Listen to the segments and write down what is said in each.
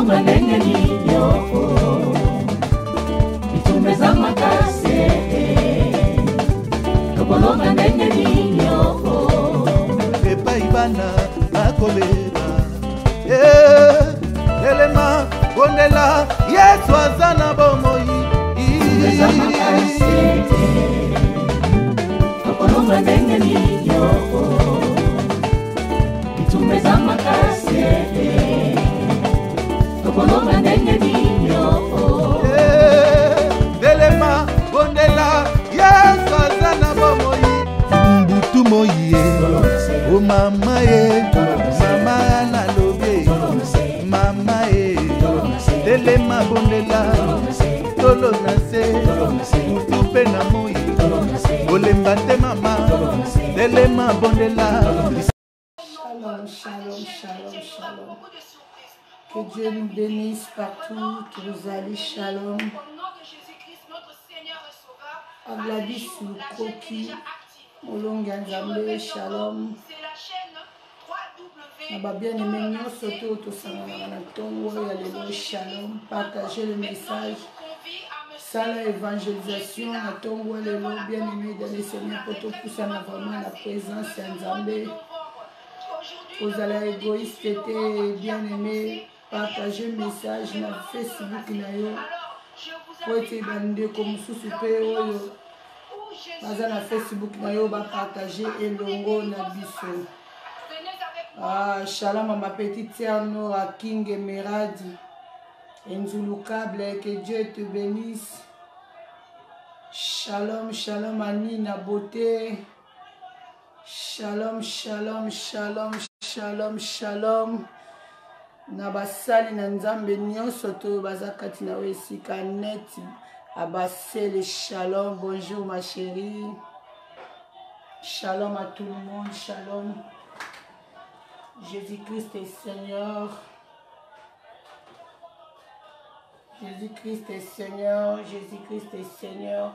Tokolonga ndenge ninyoko Bitumeza makase Tokolonga ndenge ninyoko Epa ibana akobeba Elema Bondela Yesu azana bomoi Bitumeza makase Tokolonga ndenge ninyoko Bitumeza makase Tokolonga ndenge ninyoko Elema Bondela Yesu azana bomoi Mbutu moye O mama ye Mama na lobe Mama ye Elema Bondela Tolo nase Mbutu pe na moye Olemba te mama Elema Bondela. Shalom, shalom, shalom, shalom. Que Dieu nous bénisse partout où vous allez. Shalom. Agladi sur Koki. Molonga Nzambe. Shalom. Naba bien aimé nyonso to tosangana na ntongo ya lelo. Shalom. Partagez le message. Sala évangélisation na ntongo ya lelo. Bien aimé dans le Seigneur pour tout pousser vraiment la présence ya Nzambe. Vous allez égoïste était bien aimé, partager le message sur Facebook nayo. Pour être bandé comme sous-super oyo. Baza na Facebook nayo ba partager elongo na biso. Ah, shalom à ma petite sœur Nora King Meradi. Nzulukable, que Dieu te bénisse. Shalom, shalom à Nina Beauté. Shalom, shalom, shalom, shalom, shalom. Nabasali na Nzambe nyonso to bazakati na esika net abasele shalom. Bonjour ma chérie. Shalom à tout le monde, shalom. Jésus-Christ est Seigneur. Jésus-Christ est Seigneur. Jésus-Christ est Seigneur.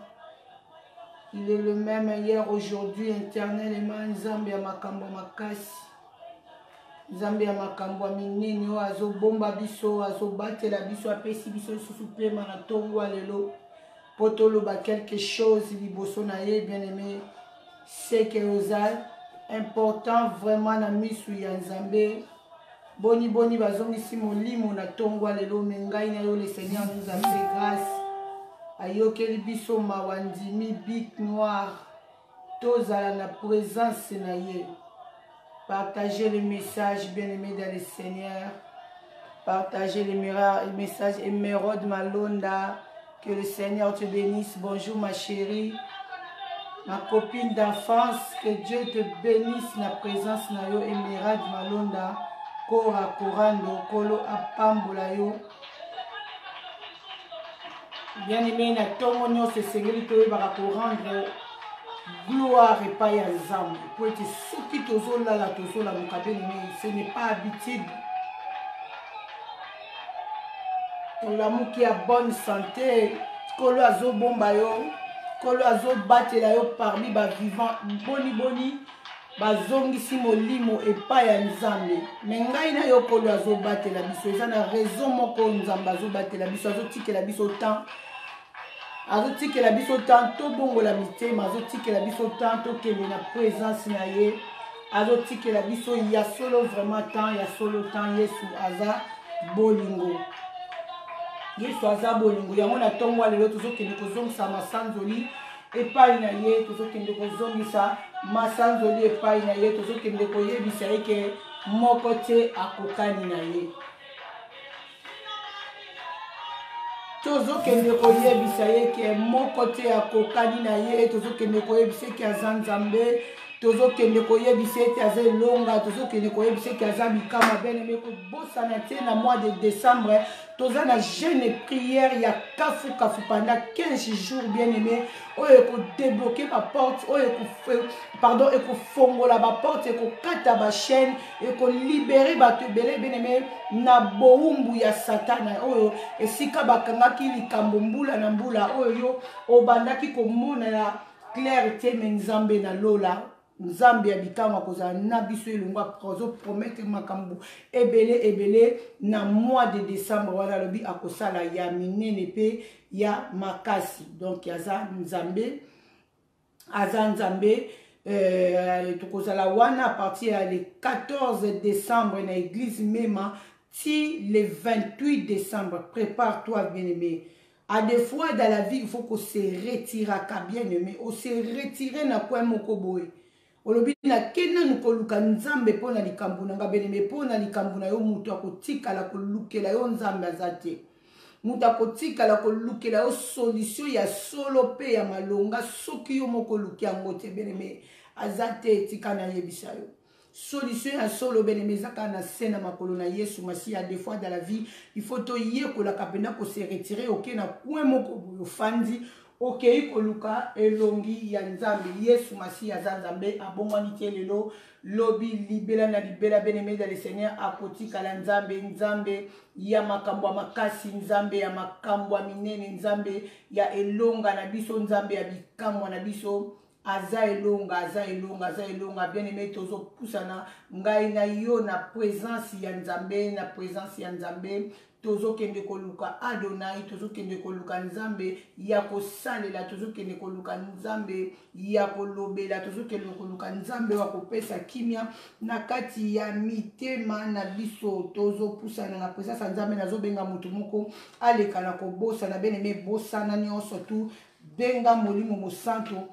Il est le même hier, aujourd'hui, éternellement. Nzambe ya makambo makasi. Nzambe ya makambo minene o azo bomba biso, azo batela biso, apesi biso susu pema na tongo alelo. Potolo ba quelque chose liboso na ye, bien aimé. C'est que oza important vraiment na misu ya Nzambe. Boni boni bazongisi molimo na tongo alelo, mengai na yo le Seigneur nous a fait grâce. Ayokeli biso mawandimi bit noir tozala na présence na ye. Partagez le message bien aimé dans le Seigneur. Partagez le message Emeraude Malonda. Que le Seigneur te bénisse. Bonjour ma chérie, ma copine d'enfance. Que Dieu te bénisse na présence na yo. Emeraude Malonda. Kora Korando Kolo Apambola yo. Bien aimé, na tongo nyonso esengeli toyebaka korendre gloire epai ya Nzambe. Po ete soki tozolala tozolamuka bien aimé, ce n'est pas habitude. Tolamuki ya bonne santé, kolo azobomba yo, kolo azobatela yo parmi bavivant boni boni, bazongisi molimo epai ya Nzambe. Me ngai na yo kolo azobatela biso, eza na raison moko Nzambe azobatela biso, azotikela biso temps. Azotikela biso temps tobongola mitema, azotikela biso temps tokende na présence na ye, azotikela biso ya solo vraiment temps, ya solo temps. Yesu aza bolingo, Yesu aza bolingo. Yango na tongo lelo tozokende kozongisa masanzoli epai na ye, tozokende kozongisa masanzoli epai na ye, tozokende koyebisa ye ke moko te akokani na ye. Tozokende koyebisa ye ke moko te akokani na ye, tozokende koyebisa ke aza Nzambe, tozokende koyebisa ete aza elonga, tozokende koyebisa ke aza bikama. Bien aimé, kobosana te na mois de décembre toza na jeûne et prière ya kafu pendant 15 jours. Bien aimé, oyo ko débloquer ma porte, oyo pardon, et ko fongola ba porte, et ko kata ba chaîne, et ko libérer bato belé. Bien aimé, na boumbu ya satana oyo esika bakangaki likambo mbula na mbula oyo obandaki komona na clarté. Mais Nzambe na lola nzambe ya bikamwa kozala na biso elongwa azopromettre makambo ebele na mois de décembre wana alobi akosala ya minene mpe ya makasi. Donc aza nzambe tokozala wana à partir ya le 14 décembre na église mema ti le 28 décembre. Prépare-toi bien-aimé. À des fois dans la vie il faut qu'on se retire à bien-aimé, on se retire na kwa moko boye. Olobi na kena nukoluka nzambe pona likambu na bien-aimé, pona likambu na yo mutu akotikala kolukela yo nzambe azate. Mutu akotikala kolukela yo solution ya solo pe ya malonga soki yo moko luki yango te bien-aimé azate tika na yebisa yo. Solution ya solo bien-aimé zaka na sena makolo na Yesu Masiya. Des fois dans la vie il faut to yekola kapenda ko se retirer oké na point moko boyo fandi oké koluka elongi ya nzambe Yesu Masiya nzambe abongwani te lelo lobi libela na libela bien-aimé dans le Seigneur akotika la nzambe ya makambo makasi, nzambe ya makambo minene, nzambe ya elonga na biso, nzambe ya bikamwa na biso. Aza elonga bien-aimé tozo pusana ngai na yo na présence ya nzambe tozo kende koluka Adonai, tozo kende koluka nzambe ya kosalela, tozo kende koluka nzambe ya kolobela, tozo kende koluka nzambe wa kopesa kimia na kati ya mitema na biso. Tozo pusana na présence ya nzambe. Nazo benga mutu moko aleka na kobosa na bien-aimé bosana nyonso tu benga molimo mosanto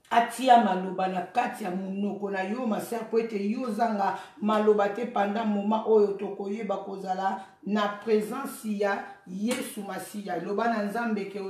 atia maloba na kati ya munoko na yo maser po ete yo zanga maloba te pendant moment oyo tokoyeba kozala na présence ya Yesu Masiya. Loba na nzambe ke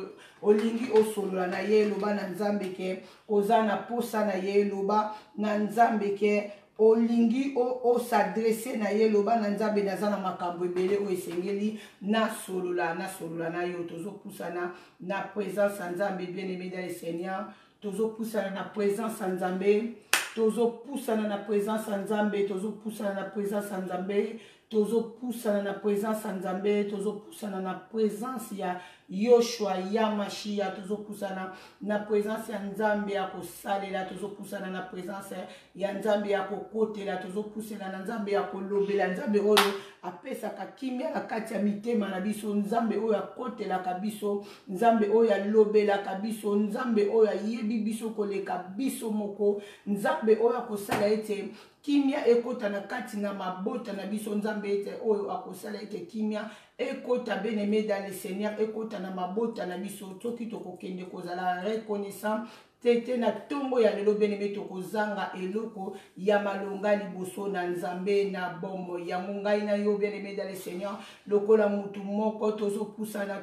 olingi osolola na ye, loba na nzambe ke oza na posa na ye, loba na nzambe ke olingi o s'adresser na ye, loba na nzambe naza na makambo ebele o esengeli na solola na yo. Tozo pusana na présence ya nzambe bien-aimé dans le Seigneur. Tozo pusana na présence ya nzambe, tozo pusana na présence ya nzambe, tozo pusana na présence ya nzambe, tozo pusana na présence ya nzambe, tozo pusana na présence ya Yoshua ya Mashiach, tozo pusana na présence ya nzambe ya kosalela, tozo pusana na présence ya nzambe ya kokotela, tozo pusana na nzambe ya kolobela, nzambe oyo apesaka kimia na kati ya mitema na biso, nzambe oyo akotelaka biso, nzambe oyo alobelaka biso, nzambe oyo ayebi biso koleka biso moko, nzambe oyo akosala ete kimia ekota na kati na mabota na biso, nzambe ete oyo akosala ete kimia ekota bien-aimé dans le Seigneur, ekota na mabota na biso. Toki tokokende kozala reconnaissant tete na tongo ya lelo bien-aimé tokozanga eloko ya malonga liboso na nzambe na bombo ya mungai na yo bien-aimé dans le Seigneur. Lokola mutu moko tozo pusana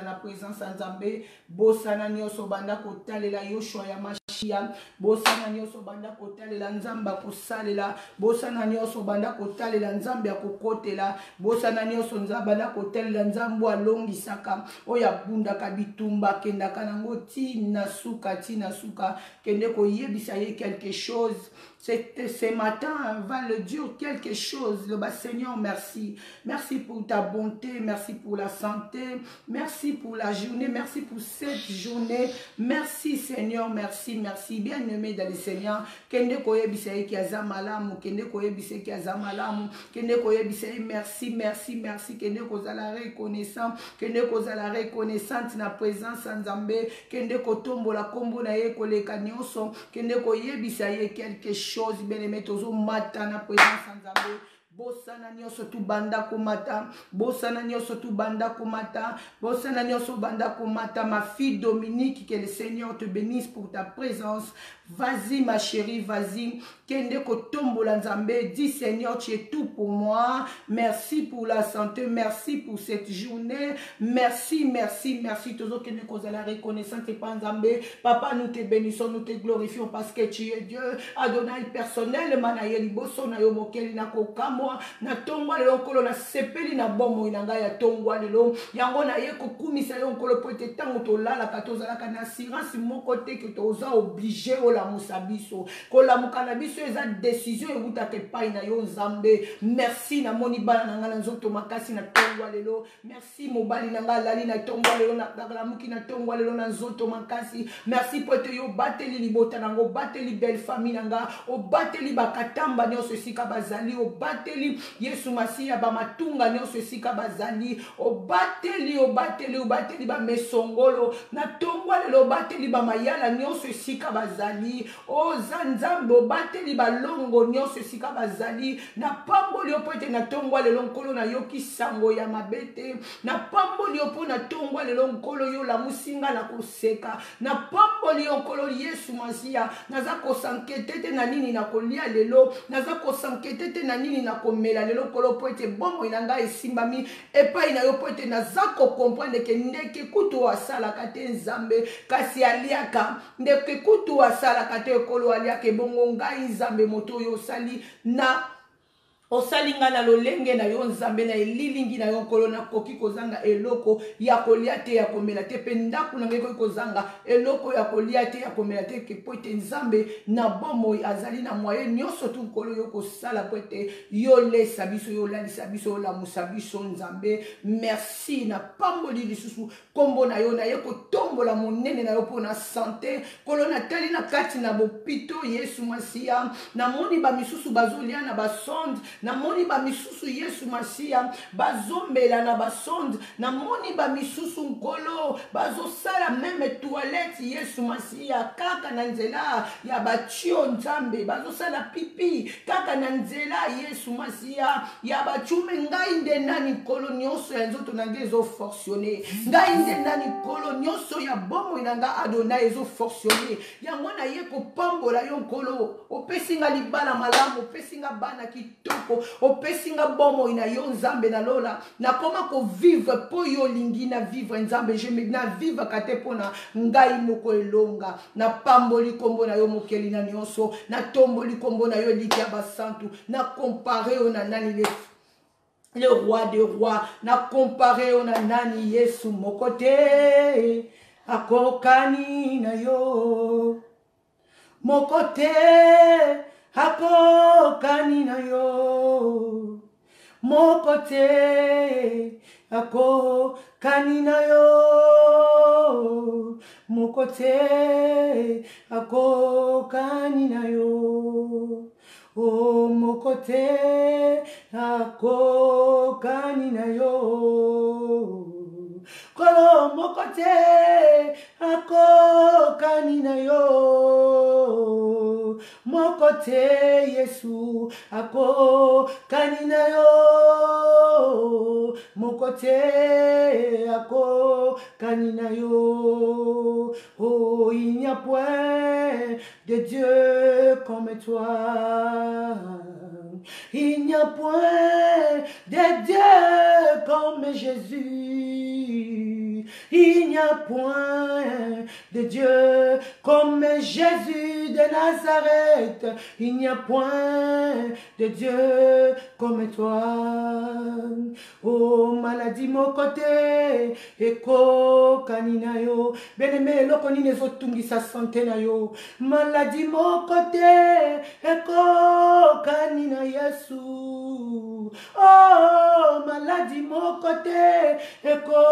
na présence ya nzambe. Bosana nyonso banda kotalela Yoshua ya Mashiach, bosana nyonso banda kotalela nzamba kosalela, bosana nyonso banda kotalela nzambe ya kokotela, bosana nyonso banda kotalela nzambo alongisaka oya bundaka bitumba kendaka nango tina suka kende koyebisa ye quelque chose. Ce matin va le dire quelque chose. Le Seigneur, merci pour ta bonté, merci pour la santé, merci pour la journée, merci pour cette journée, merci Seigneur, merci bien-aimé dans le Seigneur. Kende koyebisa ye ki azamalamu, kende koyebisa ki azamalamu, kende koyebisa ye merci, kende kozala reconnaissant, kende kozala reconnaissante na présence ya Nzambe, kende kotombola kombo na ye koleka nyonso, kende koyebisa ye quelque chose bien-aimé tozo mata na présence ya Nzambe. Bosana nyonso tu banda komata, bosana nyonso tu banda komata, bosana nyonso banda komata. Ma fille Dominique, que le Seigneur te bénisse pour ta présence. Vas-y ma chérie, vas-y. Kende kotombola Nzambe, dis Seigneur, tu es tout pour moi. Merci pour la santé, merci pour cette journée. Merci. Tozo kende kozala reconnaissante par Nzambe. Papa, nous te bénissons, nous te glorifions parce que tu es Dieu. Adonai personnellement na yeli boso na yo mokeli na kokamo moi na tongwa lelo nkolo na sepeli na bomoi na ngai ya tongwa lelo yango na ye kokumisa yo nkolo po ete ntango tolalaka tozalaka na assurance moko te ke toza oblige olamusa biso kolamuka na biso eza décision eutaka epai na yo nzambe merci namoni bana na ngai na nzoto makasi na tongwa lelo merci mobali na ngai alali na tongwa lelo nakalamuki na tongwa lelo na nzoto makasi merci po ete yo obateli libota nango obateli belle famille na nga obateli bakatamba nyonso esika bazali obateli yesu masiya bamatunga nyonso esika bazali obateli bamesongolo na tongwa lelo obateli bamayala nyonso esika bazali oza nzambe obateli balongo nyonso esika bazali na pamboli yo po ete na tongwa lelo nkolo nayoki sango ya mabete na pamboli yo mpo na tongwa lelo nkolo yo lamusinga na koseka na pamboli yo nkolo yesu masiya naza kosankete te na nini na kolia lelo naza kosankete te na nini na komela lelo nkolo po ete bomoi na ngai esimbami epai na yo po ete naza kokomprendre ke ndeke kutu asalaka te nzambe kasi aliaka ndeke kutu asalaka te ekolo aliaka ebongo ngai nzambe moto oyo osali na osalinga na lolenge na yo nzambe na elilingi na yo nkolo nakoki kozanga eloko ya kolia te ya komela te mpe ndako na ngai ekoki kozanga eloko ya kolia te ya komela te ke po ete nzambe na bomoi azali na moye nyonso tu nkolo yo kosala po ete yolesa biso yolalisa biso yolamusa biso nzambe merci na pamboli lisusu kombo na yo naye kotombola monene na yo mpo na sante nkolo natali na kati na bopito yesu masiya namoni bamisusu bazolia na basonde namoni bamisusu yesu masiya bazombela na basonde namoni bamisusu nkolo bazosala meme toilette yesu masiya kaka na nzela ya batio nzambe bazosala pipi kaka na nzela yesu masiya ya bachume ngai nde nani nkolo nyonso ya nzoto na ngai ezofortione ngai nde nani nkolo nyonso ya bomoi na ngai adonai ezofortione yango naye kopambola yo nkolo opesinga libala malamu opesinga bana kitoko opesinga bomoi na yo nzambe na lola nakoma kovivre po yo lingi na vivre nzambe na vivre kate pona ngai moko elonga na pamboli kombo na yo mokeli na nyonso na tomboli kombo na yo liki ya basantu na compare yo na nani le roi des rois na compare yo na nani yesu moko te akokani na yo moko te akokani na yo moko te akokani na yo moko te akokani na yo o moko te akokani na yo kolo moko te akokani na yo moko te yesu akokani na yo moko te akokani na yo oh il n'y a point de Dieu comme toi il n'y a point de Dieu comme Jésus il n'y a point de Dieu comme Jésus de Nazareth il n'y a point de Dieu comme toi oh maladie mon côté eko kanina yo bien-aimé loko nini ezotungisa santé na yo maladie mon côté eko kanina Yesu oh maladie mon côté eko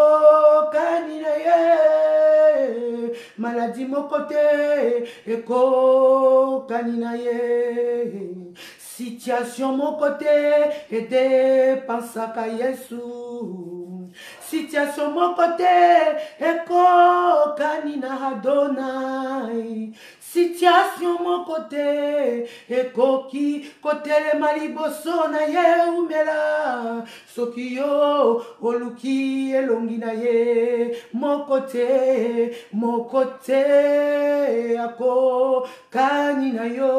kanina ye maladie mon côté eko kanina ye situation mon côté et dépense à Yesu situation mon côté eko kanina Adonai situation mon côté ekoki kotele maliboso na ye umela soki yo oluki elongi na ye mon côté ako kanina yo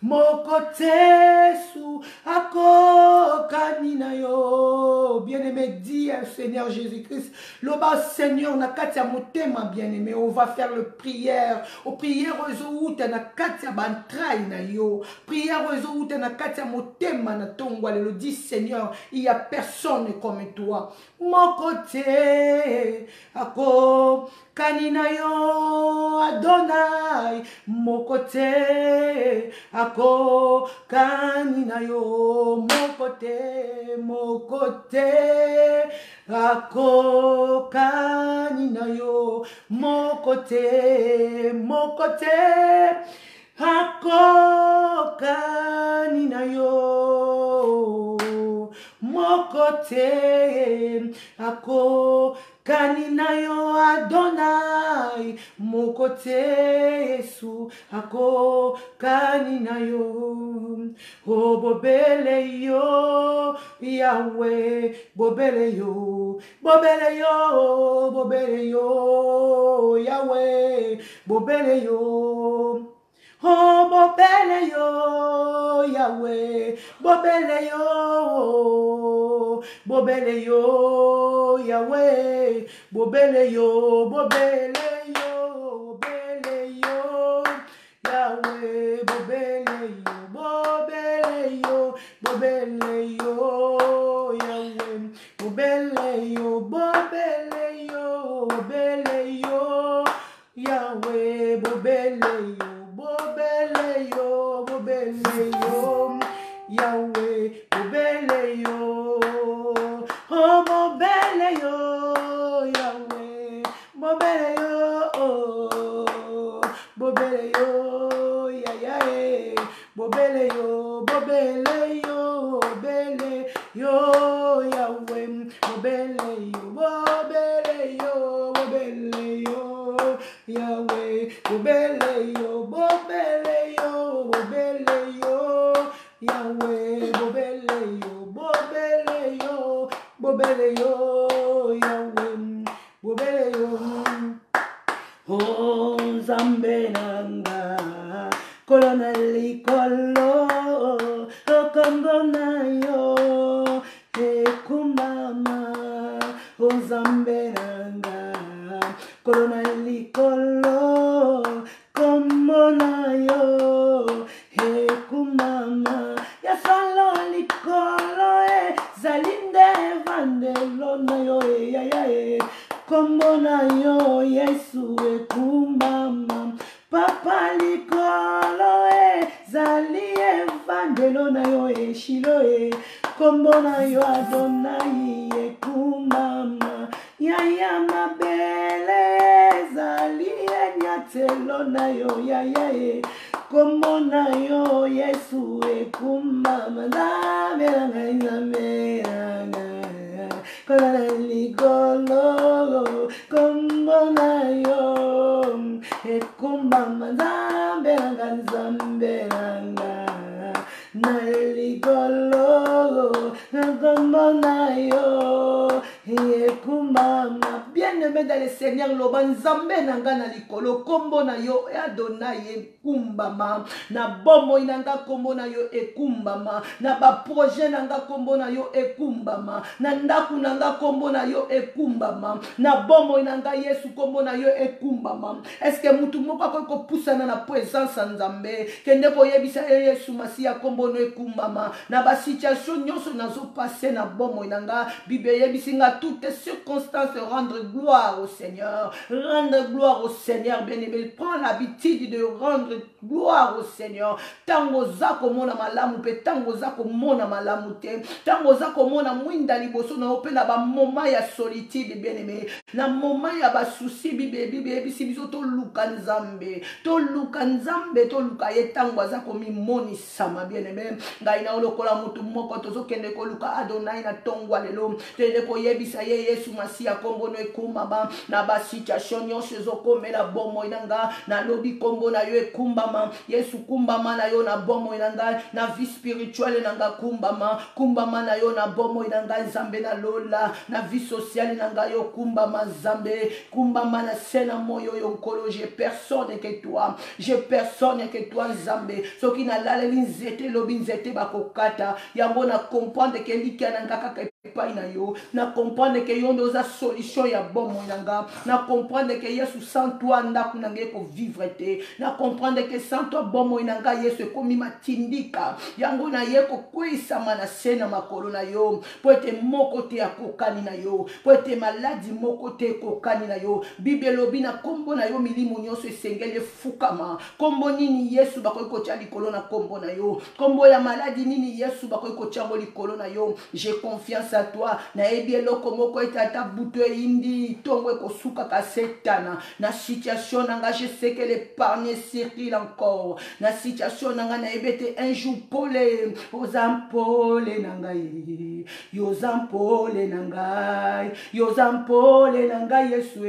mon côté su ako kanina yo bien-aimé, dis Seigneur Jésus-Christ, loba Seigneur, na katia motema bien-aimé, on va faire le prière, au prière où na katia bantrai na yo, prière où na katia motema na tongwa le dis Seigneur, il y a personne comme toi. Mon côté, ako kanina yo Adonai, mon côté, ako kanina yo, mon côté, ako kanina yo, mon côté, ako kanina yo, mon côté, ako kanina yo Adonai, mon côté Yesu, ako kanina yo, oh bobele yo Yahweh, bobele yo, Yahweh, bobele yo. Oh, bobele yo, Yahweh, bobele yo, Yahweh, bobele yo, Yahweh, bobele yo, Yahweh, bobele yo, Yahweh, bobele yo. Yahweh, bobele yo, oh bobele yo, Yahweh, bobele yo, Yahweh, bobele yo, Yahweh, bobele yo, Yahweh, bobele yo, Yahweh, bobele yo, Yahweh, bobele yo. Oh, Zambe nanga, kolona likolo, okombo na yo, ekumama. Oh, Zambe nanga, kolona likolo, kombo na yo, ekumama. Ya solo likolo zalinde vandelo na yo kombo na yo Yesu ekumama. Papa likolo zali vandelo na yo shilo kombo na yo Adonai ekumama. Yaya mabele zali nyatelo na yo kombo na yo Yesu ekumama. Kola ligolo kombo na yo ekumama. Zambe na ligolo kombo na yo ekumama. Bien-aimé dans le Seigneur, loban Zambe nanga na likolo kombo na yo Adonai ekumbama. Na bomo inanga kombo na yo ekumbama. Na ba projet nanga kombo na yo ekumbama. Na ndaku nanga kombo na yo ekumbama. Na bomo inanga Yesu kombo na yo ekumbama. Est-ce que mutu moko ko pusana na présence Nzambe kende ko yebisa Yesu Masia kombo no ekumbama. Na ba situation nyonso nazo passer na bomo inanga Bible yebisinga toutes circonstances rendre gloire au Seigneur. Rendre gloire au Seigneur, bien-aimé. Prends l'habitude de rendre gloire au Seigneur. Tango zako mona malamu pe tango zako mona malamu te. Tango zako mona mwinda liboso na ope na ba moment ya solitude, bien-aimé. Na moment ya ba souci bibe bisi biso to luka Nzambe. To luka Nzambe, to luka ye tango zako mi moni sama, bien-aimé. Ngai na olokola mutu moko tozo kende ko luka Adonai na tongwa lelo. Tende ko yebisa ye Yesu Masia kombo no ekumbama. Na ba situation nyonso zokomela bomo inanga na lobi kombo na yo ekumbama. Yesu kumbama na yo na bomo inanga na vie spirituelle nanga kumbama na yo na bomo inanga Nzambe na lola na vie sociale nanga yo kumbama Nzambe kumbama na sena moyo yo nkolo. J'ai personne que toi, Nzambe. Soki na lale nzete lobi nzete bakokata yango na comprendre que likia nanga kaka epai na yo na comprendre que yo ndoza solution ya bomoi na nga na comprendre que Yesu sans toi ndako na nga ekovivre te na comprendre que sans toi bomoi na nga Yesu ekomi matindika yango na ye kokweyisama na se na makolo na yo po ete moko te akokani na yo po ete maladi moko te ekokani na yo Bible elobi na kombo na yo milimo nyonso esengeli efukama kombo nini Yesu bakoki kotia likolo na kombo na yo kombo ya maladi nini Yesu bakoki kotia ngo likolo na yo j'ai confiance à toi na ebi eloko moko etata buto indi tongo ekosuka ka setana na situation nanga je sais que l'épargne circule encore na situation nanga na ebete un jour pole ozampole nangai yozampole nangai yozampole nangai Yesu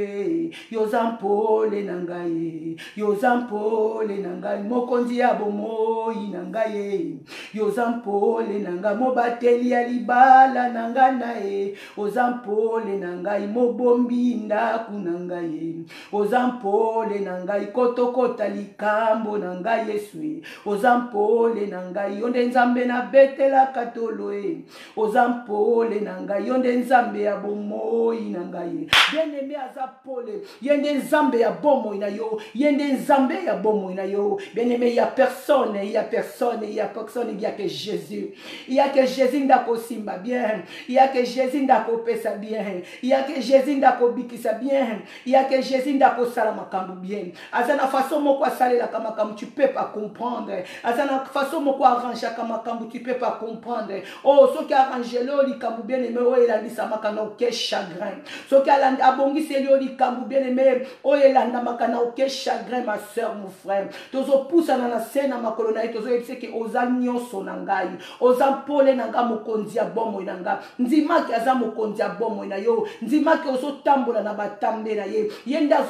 yozampole nangai yozampole nangai mokonzi ya bomoi nangai yozampole nangai mobateli ya libala nanga nae ozampole nangai mobombi ndaku nangai ozampole nangai kotokota likambo nangai Yesu ozampole nangai yonde nzambe na betela katoloe ozampole nangai yonde nzambe ya bomoi nangai bien-aimé azapole yende nzambe ya bomoi na yo yende nzambe ya bomoi na yo bien-aimé il y a personne il y a personne il y a personne il y a que Jésus il y a que Jésus ndako simba bien il y a que Jésus ndako pesa bien il y a que Jésus ndako bikisa bien il y a que Jésus ndako sala makambu bien azana façon moko asalela kama makambu tu peux pas comprendre azana façon moko arranger kama makambu tu peux pas comprendre oh ce qui arrange lo likambu bien aimé oh elandisa makana aucun chagrin ce qui abongisi lo likambu bien aimé oh elanda makana aucun chagrin ma sœur mon frère tozo poussa na sena makolo na tozo yebise ke ozanyo sonangai ozampole nanga mokonzi ya bomo nanga nzimaki aza mokonzi ya bomo na yo nzimaki ozotambola na batambe na ye yenda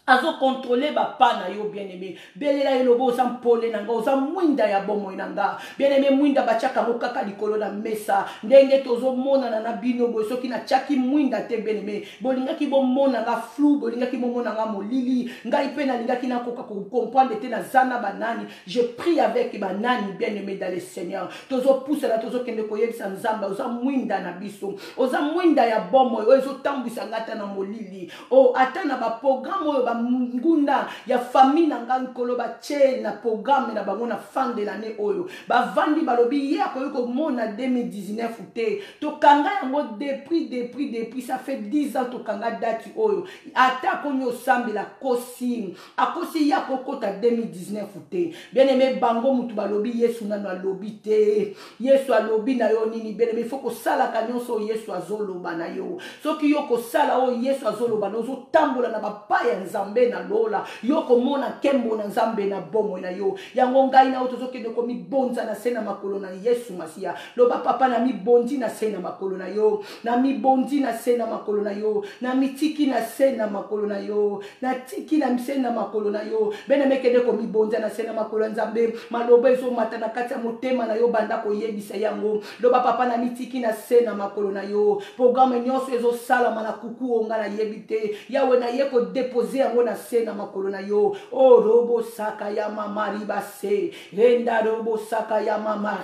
azo contrôler ba pana yo bien-aimé belela elobo ozampole nanga ozamwinda ya bomo nanga bien-aimé mwinda bachaka mokaka likolo na mesa ndenge tozomona na bino boy soki na chaki mwinda te bien-aimé bolingaki bomona nga flou bolingaki bomona nga molili ngai pe na lingaki na koka ko comprendre te na zana banani je prie avec banani bien-aimé dans le Seigneur tozo pousse la tozo kende koyebisa nzamba ozamwinda na biso ozamwinda ya bomo ezotambwisa ngata na molili o atana ba programme ngunda ya famille nanga nkolo ba che na programme na bango na fin de l'année oyo ba vandi balobi ye akoyiko mona 2019 te to kanga yango depuis ça fait 10 ans to kanga date oyo ata konyo sambela kosi akosi ya kokota 2019 te bien aimé bango mutu balobi Yesu nano alobi te Yesu alobi na yo nini bien aimé faut ko sala kanyonso Yesu azoloba na yo soki yo ko sala o Yesu azoloba no zo tambola na bapa ya nzambe na lola yoko mona kembo na nzambe na bomo na yo yango ngai na otozo kende ko mi bonza na sena makolo na Yesu Masia loba papa na mi bondi na sena makolo na yo na mi bondi na sena makolo na yo na mitiki na sena makolo na yo na tiki na sena makolo na yo bene mekende ko mi bonza na sena makolo nzambe maloba ezo mata na kati ya motema na yo banda ko yebisa yango loba papa na mitiki na sena makolo na yo programme nyonso ezo sala mana kuku onga na yebite yawe na yeko déposer yango na sena makolo na yo o robo saka ya mama ribase renda robo saka ya mama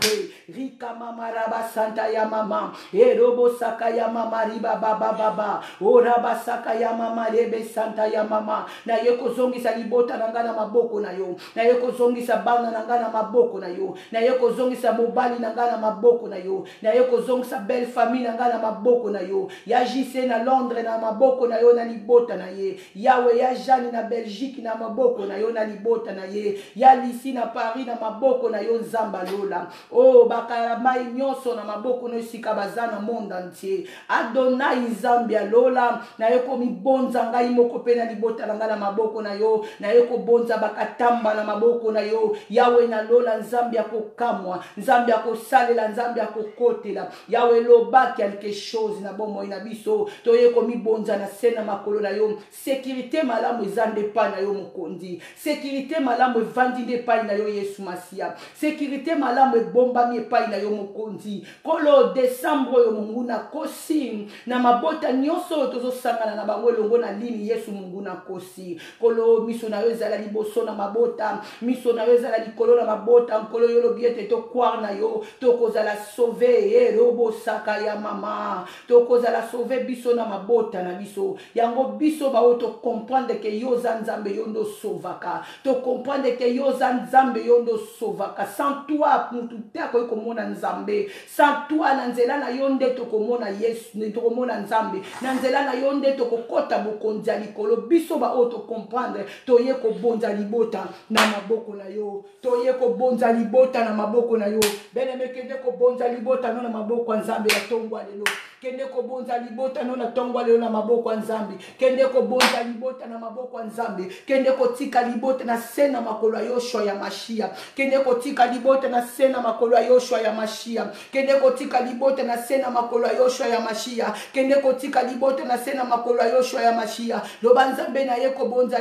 rika mama raba santa ya mama e robo saka ya mama riba baba o raba saka ya mama rebe santa ya mama na yeko zongisa libota nanga na maboko na yo na yeko zongisa bana nanga na maboko na yo na yeko zongisa mobali nanga na maboko na yo na yeko zongisa belle famille nanga na maboko na yo ya jise na Londres na maboko na yo na libota na ye yawe ya Jani na Belgique na maboko na yo na libota na ye ya Lisi na Paris na maboko na yo nzamba lola oh bakamai nyonso na maboko no sika bazana monde entier Adonai nzambe lola na yeko mibonza ngai moko pe na libota nanga na maboko na yo na yeko bonza bakatamba na maboko na yo yawe na lola nzambe akokamwa nzambe akosalela nzambe akokotela yawe loba quelque chose na bomo na biso to yeko mibonza na sena makolo na yo sécurité malamu ezande pa na yo mokondi. Sécurité malamu evandi nde pa na yo Yesu Masia. Sécurité malamu ebombami pa na yo mokondi. Kolo décembre yo munguna kosi na mabota nyonso tozo sangana na bango longo na lini Yesu munguna kosi. Kolo miso na yo ezala liboso na mabota, miso na yo ezala likolo na mabota, nkolo yo lobiete to kwar na yo, to kozala sauver robo saka ya mama, to kozala sauver biso na mabota na biso. Yango biso ba to comprendre que yo za nzambe yondo sauvaka, to comprendre que yo za nzambe yondo sauvaka. Sans toi mutu te ko komona nzambe, sans toi na nzela na yonde to komona Yesu, ne to komona nzambe, na nzela na yonde to kokota bokonzi ya likolo. Biso ba to comprendre to ye ko bonza libota na maboko na yo, to ye ko bonza libota na maboko na yo. Bene mekende ko bonza libota na maboko nzambe ya tongwa lelo. Kende ko bonza libota na tongwa lelo na maboko nzambe. Kende ko bonza libota na maboko nzambe. Kende ko tika libota na sena makolo ya Yoshua ya Mashia. Kende ko tika libota na sena makolo ya Yoshua ya Mashia. Kende ko tika libota na sena makolo ya Yoshua ya Mashia. Kende ko tika libota na sena makolo ya Yoshua ya Mashia. Loba nzambe na ye ko bonza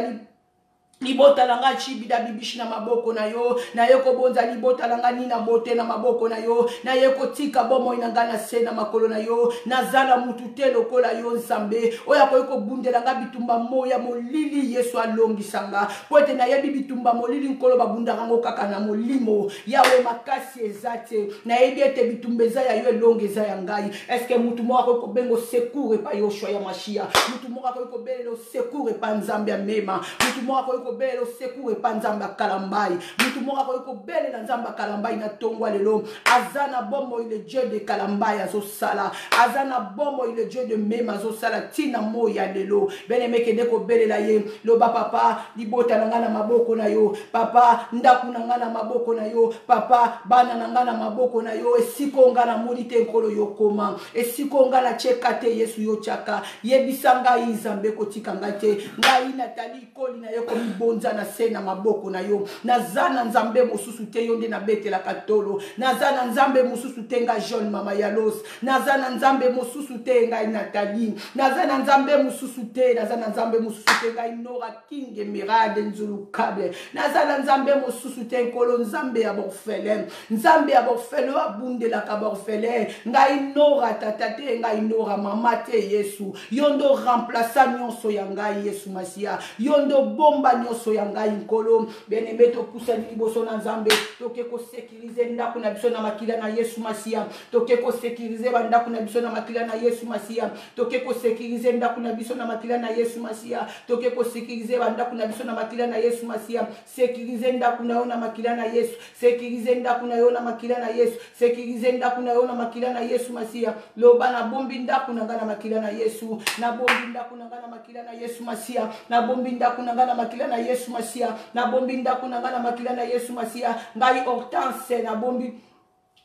libota langa chibida bibishi na maboko na yo, na yeko bonza libota langa nina bote na maboko na yo, na yeko tika bomo inangana sena makolo na yo, na zala mutute lokola yo nzambe, oya ko yeko bunde langa bitumba moya molili Yesu alongi sanga, poete na yebi bitumba molili nkolo babunda rango kaka na molimo, yawe makasi ezate, na yebi ete bitumbeza ya yo elongi eza ya ngai. Eske mutu mo ako bengo secours pa Yoshua ya Mashia, mutu mo ako belo secours pa nzambe ya mema, mutu mo ako belo secours pa nzamba kalambai, mutu moka ko bele na nzamba kalambai na tongwa lelo. Azana bombo il est Dieu de kalambai azo sala, azana bombo il est Dieu de mema azo sala tina moya lelo. Bene meke ndeko bele la ye loba papa libota nangana maboko na yo, papa ndaku nangana maboko na yo, papa bana nangana maboko na yo. Esiko ngana mulite nkolo yokoma, esiko ngana chekate Yesu yo chaka yebisanga izambe kotika ngate ngai Nathalie koli na yo bonza na sena maboko na yo. Nazana nzambe mususu te yonde na bete la katolo, nazana nzambe mususu te nga John mama yalos, nazana nzambe mususu te nga Nathalie, nazana nzambe mususu te, nazana nzambe mususu te nga Nora King Mirade Nzulu Kable, nazana nzambe mususu te nkolo nzambe ya borfele, nzambe ya borfele abunde la kaborfele nga Nora tatate nga Nora mama te Yesu yondo remplaça nyonso ya ngai Yesu Masia, yondo bomba nyonso ya ngai nkolo. Bene beto kusa liboso na nzambe, toke ko sécuriser ndako na biso na makila na Yesu Masia, toke ko sécuriser bandako na biso na makila na Yesu Masia, toke ko sécuriser ndako na biso na makila na Yesu Masia, toke ko sécuriser bandako na biso na makila na Yesu Masia, sécuriser ndako na yo na makila na Yesu, sécuriser ndako na yo na makila na Yesu, sécuriser ndako na yo na makila na Yesu Masia. Loba na bombi ndako na ngana makila na Yesu, na bombi ndako na ngana makila na Yesu Masia, na bombi ndako na ngana makila na Yesu Masia, na bombi ndako na ngana makila na Yesu Masia. Ngai Hortense na bombi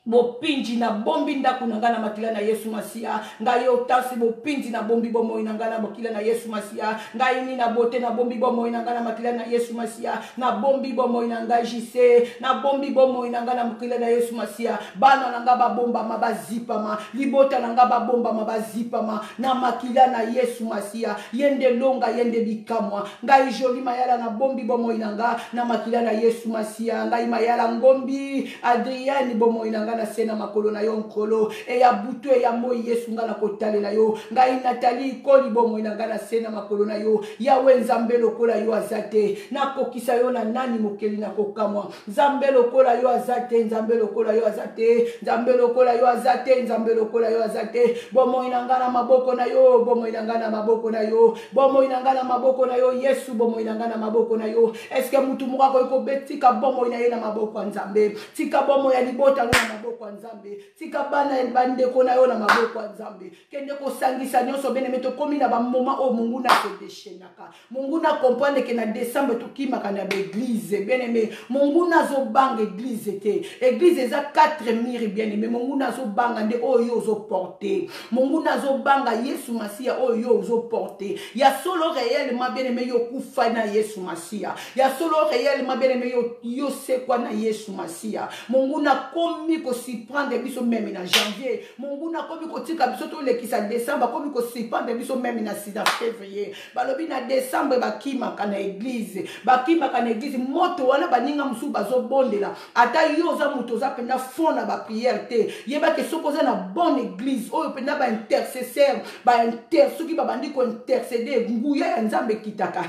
bopinji na bombi ndako na ngana makila na Yesu Masia, ngai Hortense bopinji na bombi bomo na ngana makila na Yesu Masia, ngai ni na bote na bombi bomo na ngana makila na Yesu Masia, na bombi bomo na ngai jise, na bombi bomo na ngana makila na Yesu Masia. Bana na ngaba bomba mabazipa ma, libota na ngaba bomba mabazipa ma na makila na Yesu Masia, yende longa yende bikamwa, ngai joli mayala na bombi bomo na nga na makila na Yesu Masia, ngai mayala ngombi Adrienne bomo na na sena makolo na yo nkolo e ya butu e ya moi Yesu ngana kotalela yo. Ngai Nathalie koli bomo na ngana sena makolo na yo, yawe nzambe lokola yo azate na kokisa yo na nani mokeli na kokamwa, nzambe lokola yo azate, nzambe lokola yo azate, nzambe lokola yo azate, nzambe lokola yo azate. Bomo na ngana maboko na yo, bomo na ngana maboko na yo, bomo na ngana maboko na yo Yesu, bomo na ngana maboko na yo. Eske mutu mukako ko betika bomo na ye na maboko nzambe, tika bomo ya libota na maboko nzambe, tika bana bande ko na yo na maboko nzambe. Kende ko sangisa nyonso bene meto komi na ba moment o Mungu na ko deshenaka, Mungu na comprendre que na décembre to kimaka na l'église bien aimé, Mungu na zo banga église te, église eza 4 murs bien aimé, Mungu na zo banga nde oyo zo porter, Mungu na zo banga Yesu Masia oyo zo porter. Ya solo réellement bien aimé yo kufa na Yesu Masia, ya solo réellement bien aimé yo se kwa na Yesu Masia. Mungu na komi ko surprendre biso même na janvier monguna komi kotika biso to lekisa décembre komi ko surprendre biso même na sida février balobi na décembre bakimaka na église moto wana baninga musu bazobondela ata yo za muto za pena fond na ba prière te yeba ke sokoza na bonne église oyo pena ba intercesseur soki babandi ko intercéder nguya ya nzambe kitaka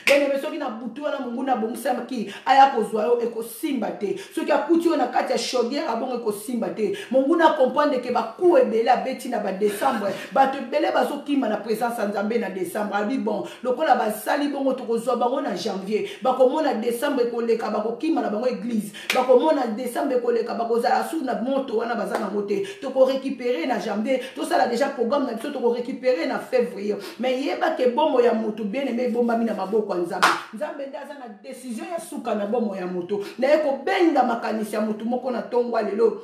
bene soki na butu wana monguna bongisa ki aya kozwa yo ekosimba te soki akuti yo na kati ya chaudière abongo ekosimba te monguna comprendre ke baku ebele abeti na ba décembre bato ebele bazokima na présence ya nzambe na décembre abi bon lokola basali bongo tokozwa bango na janvier bakomona décembre ekoleka bakokima na bango église bakomona décembre ekoleka bakozala su na moto wana baza nango te tokorécupérer na janvier tosala déjà programme na biso tokorécupérer na février mais yeba ke bomo ya moto bien aimé ebombami na maboko ya nzambe nde aza na décision ya suka na bomo ya moto naye kobenga makanisi ya moto moko na tongo lelo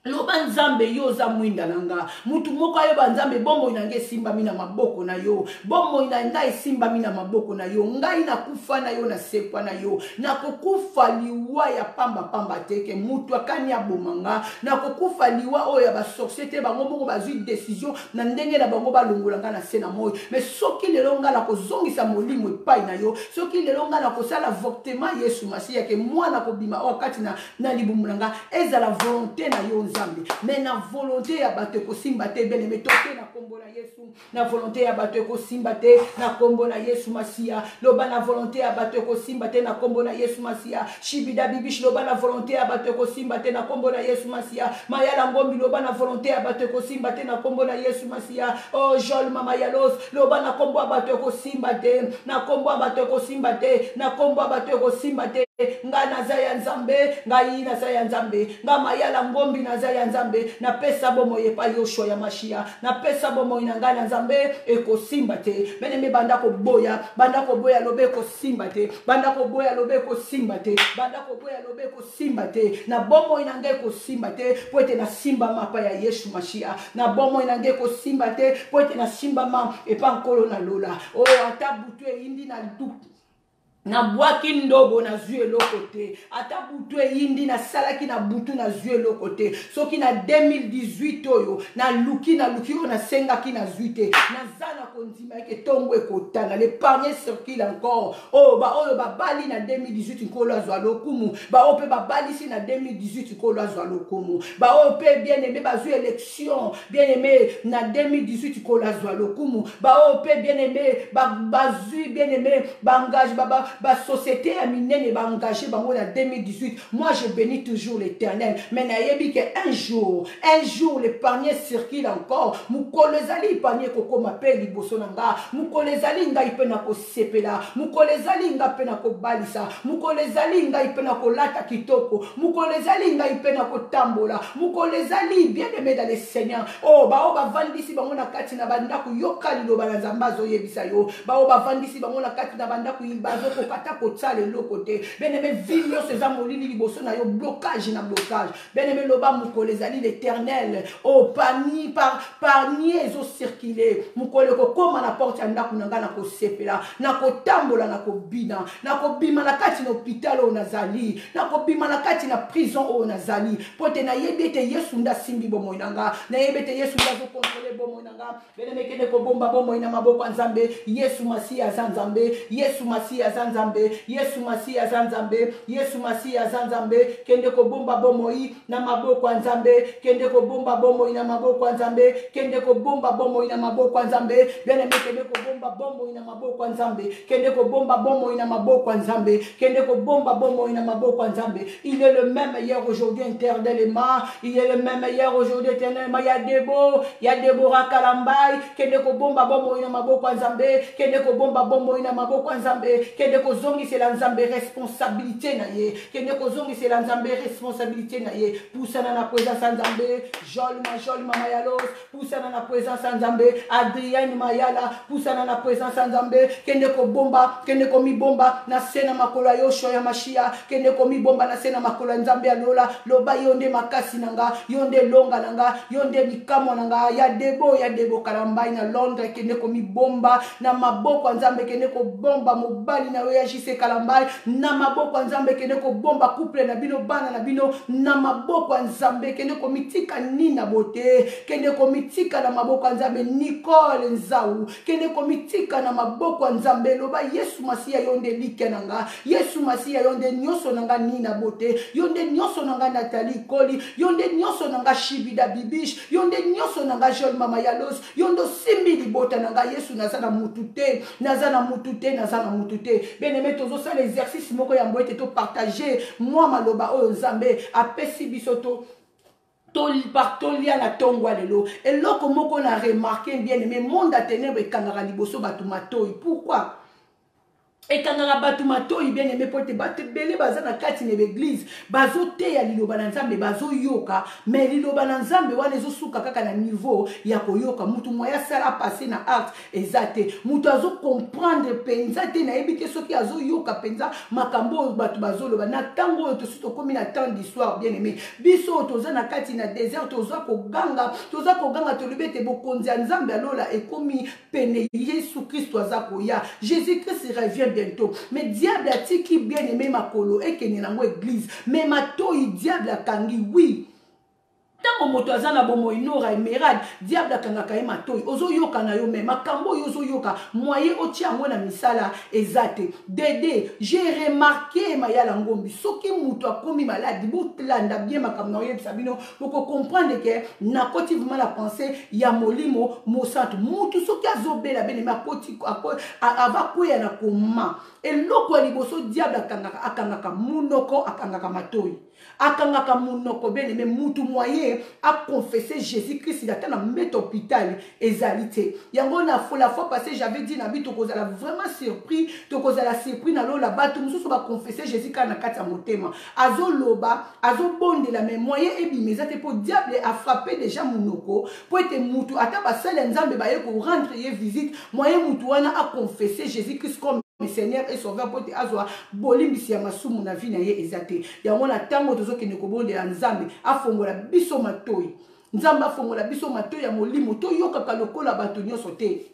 loba nzambe yo za mwinda nanga mutu moko ayoba nzambe bombo inange simba mina maboko na yo bombo inanga simba mina maboko na yo ngai na kufa na yo na sekwa na yo na kokufa liwa ya pamba teke mutu akani ya bomanga na kokufa liwa oyo ba société bango moko bazui décision na ndenge na bango balongolanga na sena moyo mais soki lelo nga na kozongisa molimo epai na yo soki lelo nga na kosala avortement Yesu Masiya ke mwana kobima wakati na libumulanga ezala volonté na yo mais na volonté ya bato kosimba te bene metoke na kombo na Yesu na volonté ya bato kosimba te na kombo na Yesu Masiya loba na volonté ya bato kosimba te na kombo na Yesu Masiya shibida bibish loba na volonté ya bato kosimba te na kombo na Yesu Masiya mayala ngombi loba na volonté ya bato kosimba te na kombo na Yesu Masiya oh jol mama yalos loba na kombo ya bato kosimba te na kombo ya bato kosimba te na kombo ya bato kosimba te nga nazaya nzambe ngai nazaya nzambe nga mayala ngombi nazaya nzambe na pesa bomo yepa Yoshua ya Mashia na pesa bomo inanga na nzambe ekosimba te mene me banda ko boya lobe ko simba te banda ko boya lobe ko simba te banda ko boya lobe ko simba te na bomo inanga ko simba te poete na simba mapa ya Yesu Mashia na bomo inanga ko simba te poete na simba ma epa nkolo na lola oh ata butu indi na du na bwaki ndobo na zue lokote ata butu yindi na salaki na butu na zue lokote soki na 2018 oyo na luki oyo na sengaki na zuite na zana kondima ke tongo ekotana le panier circule encore oh ba oyo ba bali na 2018 nkolo azwa lokumu ba ope ba bali si na 2018 nkolo azwa lokumu ba ope bien aimé ba zue élection bien aimé na 2018 nkolo azwa lokumu ba ope bien aimé ba zue bien aimé ba engage ba société a minene ba engagé bango na 2018 moi je bénis toujours l'Éternel mais na yebi que un jour le panier circule encore mukolo ezali panier kokoma pe liboso nanga mukolo ezali ngai pe na kosepela mukolo ezali ngai pe na kobalisa mukolo ezali ngai pe na kolata kitoko mukolo ezali ngai pe na kotambola mukolo ezali bien aimé dans le Seigneur oh ba o ba vandisi bango na kati na bandako yoka liloba na nzamba zo yebisa yo ba o ba vandisi bango na kati na bandako yibazo kata kotale lokote beneme vivio seza molili liboso na yo blocage beneme loba mukolo ezali l'Éternel oh panier ezo circuler mukolo kokoma na porte ya ndako nanga na kosepela na kotambola na kobima na kati na hôpital o nazali na kobima na kati na prison o nazali pote na yebete Yesu nda simbi bomo nanga na yebete Yesu nda zo contrôler bomo nanga beneme kene ko bomba bomo ina maboko nzambe Yesu Masiya zanzambe Yesu Masiya zanzambe Yesu Masiya zanzambe Yesu Masiya zanzambe kende ko bomba bomoi na maboko nzambe kende ko bomba bomoi na maboko nzambe kende ko bomba bomoi na maboko nzambe bien kende ko bomba bomoi na maboko nzambe kende ko bomba bomoi na maboko nzambe kende ko bomba bomoi na maboko nzambe il est le même hier aujourd'hui éternellement il est le même hier aujourd'hui éternellement il y a Deborah Kalambai kende ko bomba bomoi na maboko nzambe kende ko bomba bomoi na maboko nzambe kende ko zongi c'est la nzambe responsabilité na ye kende ko zongi c'est la nzambe responsabilité na ye poussana na présence nzambe jol ma yalos poussana na présence Nzambe. Adrienne Mayala, poussana na présence Nzambe. Kende ko bomba, kende ko mi bomba, na sena makolo yo shoya mashia, kende ko mi bomba na sena makolo Nzambe alola, loba yonde makasi nanga, yonde longa nanga, yonde mikamo nanga, ya debo kalambai na Londres, kende ko mi bomba, na maboko Nzambe kende ko bomba mobali na ya jise kalambai, na maboko Nzambe kende ko bomba couple na bino bana na bino, na maboko Nzambe kende ko mitika nina bote, kende ko mitika na maboko Nzambe Nicole Nzau, kende ko mitika na maboko Nzambe loba Yesu Masia yonde like nanga, Yesu Masia yonde nyoso nanga nina bote, yonde nyoso nanga Nathalie Koli, yonde nyoso nanga Shibida Bibish, yonde nyoso nanga Joel Mama Yalos, yondo simbi libota nanga Yesu nazana mutute, nazana mutute, nazana mutute. Bien aimé tozo ça l'exercice moko ya mboete to partager moi maloba oyo Nzambe apesi bisoto tolia na tongwa lelo. Et là comme on a remarqué bien aimé monde à ténèbres et kangara liboso batumatoi. Pourquoi? Et quand on a battu mato, il bien aimé pour te battre belé bazana kati ne l'église. Bazo te ya liloba na Nzambe bazo yoka, mais liloba na Nzambe wana zo suka kaka na niveau ya koyoka. Mutu moya sala passer na acte ezate. Mutu azo comprendre penza te na ebite soki azo yoka penza makambo batu bazo loba na tango to suto komi na temps d'histoire bien aimé. Biso toza na kati na désert toza ko ganga to libete bokonzi ya Nzambe alola e komi pene Yesu Christ azako ya. Jésus Christ revient bientôt. Mais diable a tiki bien aimé ma colo et qu'il n'y a pas église. Mais ma toi diable a kangi oui. Tango moto azana bomo inora emerade diable akanga kaima toy ozo yoka na yo même makambo yozo yoka moye otia ngona misala ezate dede j'ai remarqué mayala ngombi soki muto akomi malade botlanda bien makambo na yebisa bino poko comprendre que na koti vraiment la pensée ya molimo mosantu mutu soki azobela bene makoti ava koya na koma eloko liboso diable akanga munoko akanga matoyi akanga munoko bene mais mutu moyen a confessé Jésus-Christ, il a été dans le hôpital ezalité. Yango na la fois passée, j'avais dit na bito ko zala vraiment surpris, to ko zala surpris na lo la ba to mususu ba confesser Jésus quand na kati ya motema. Azo loba, azo bonde la mais moyen et bi mais ate pour diable a frappé déjà munoko, pour être mutu ata ba sel Nzambe ba ye ko rendre visite, moyen mutu wana a confessé Jésus-Christ comme le Seigneur est sauveur pour te azwa bolimbisi ya masumu na vie na ye ezate. Yango na tango tozo ke nekobonde ya Nzambe afongola biso matoi. Nzambe afongola biso matoi ya molimo to yoka lokola bato nyonso te.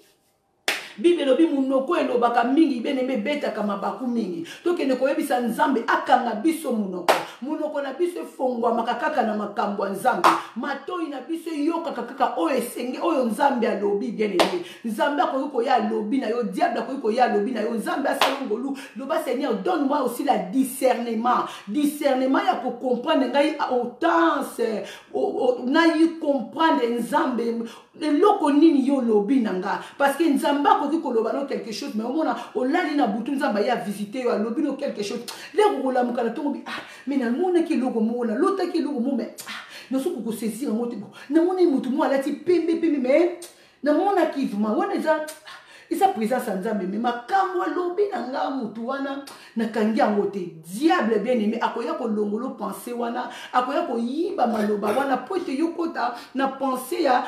Bible lobi munoko elobaka mingi beneme beta kama baku mingi. Toke ne koyebisa Nzambe akanga biso munoko. Munoko na biso fongwa makakaka na makambo Nzambe. Matoi na biso yoka kaka oyo esenge oyo Nzambe alobi bien aimé. Nzambe akoyiko ya lobi na yo diable akoyiko ya lobi na yo Nzambe asalongolu. Loba Seigneur donne-moi aussi la discernement. Discernement ya ko comprendre ngai autant na y comprendre Nzambe eloko nini yo lobi nanga parce que Nzambe akoki koloba no quelque chose mais omona olali na butu Nzambe ya visiter yo lobi no quelque chose le ko la mukana tongo bi mais na mona ki logo mona lota ki logo mo mais no suku ko saisir ngote bo na mona mutu mo alati pembe mais na mona ki vuma wana za isa présence Nzambe mais makambo lobi nanga mutu wana na kangi ngote diable bien aimé akoya ko longolo penser wana akoya ko yiba maloba wana pote yokota na penser ya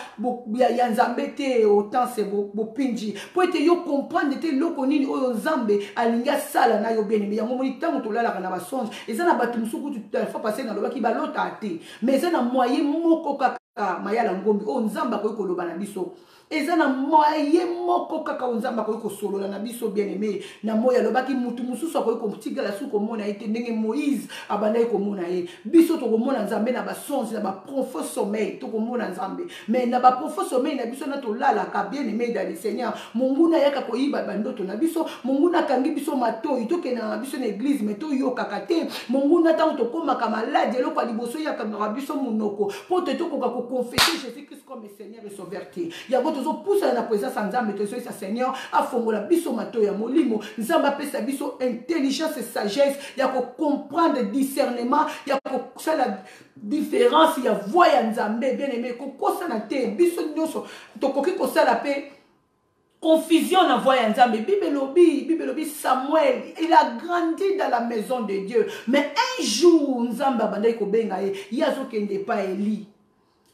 Nzambe te autant c'est bo pinji pote yo comprendre te loko nini oyo Nzambe alinga sala na yo bien aimé yango moni tango to lala kana ba songe eza na batu musuku tu fois passer na loba ki balota te mais eza na moyen moko kaka mayala ngombi o Nzambe akoyi koloba na biso eza na moyen moko kaka Nzambe akoyi kosolola na biso bien aimé na moya lobaki mutu mususu akoyi kotigala su komona ete ndenge Moïse abandai komona ye biso to komona Nzambe na ba songe na ba profond sommeil to komona Nzambe mais na ba profond sommeil na biso na to lala ka bien aimé dans le Seigneur Mungu na yaka koyiba bandoto na biso Mungu na kangi biso matoi to ke na biso na église mais to yo kakate Mungu na tango to koma ka malade eloko liboso ya ka na biso munoko po te to ko confesser Jésus-Christ comme Seigneur et Sauveur. Ya go tozo poussa na présence Nzambe to so Seigneur afongola biso mato ya molimo Nzambe pesa biso intelligence et sagesse ya ko comprendre discernement ya ko sala différence ya voix ya Nzambe bien aimé ko kosa na te biso nyoso to koki ko sala pe confusion na voix ya Nzambe. Bible lobi Samuel il a grandi dans la maison de Dieu mais un jour Nzambe abandai ko benga ye yazo kende pa Eli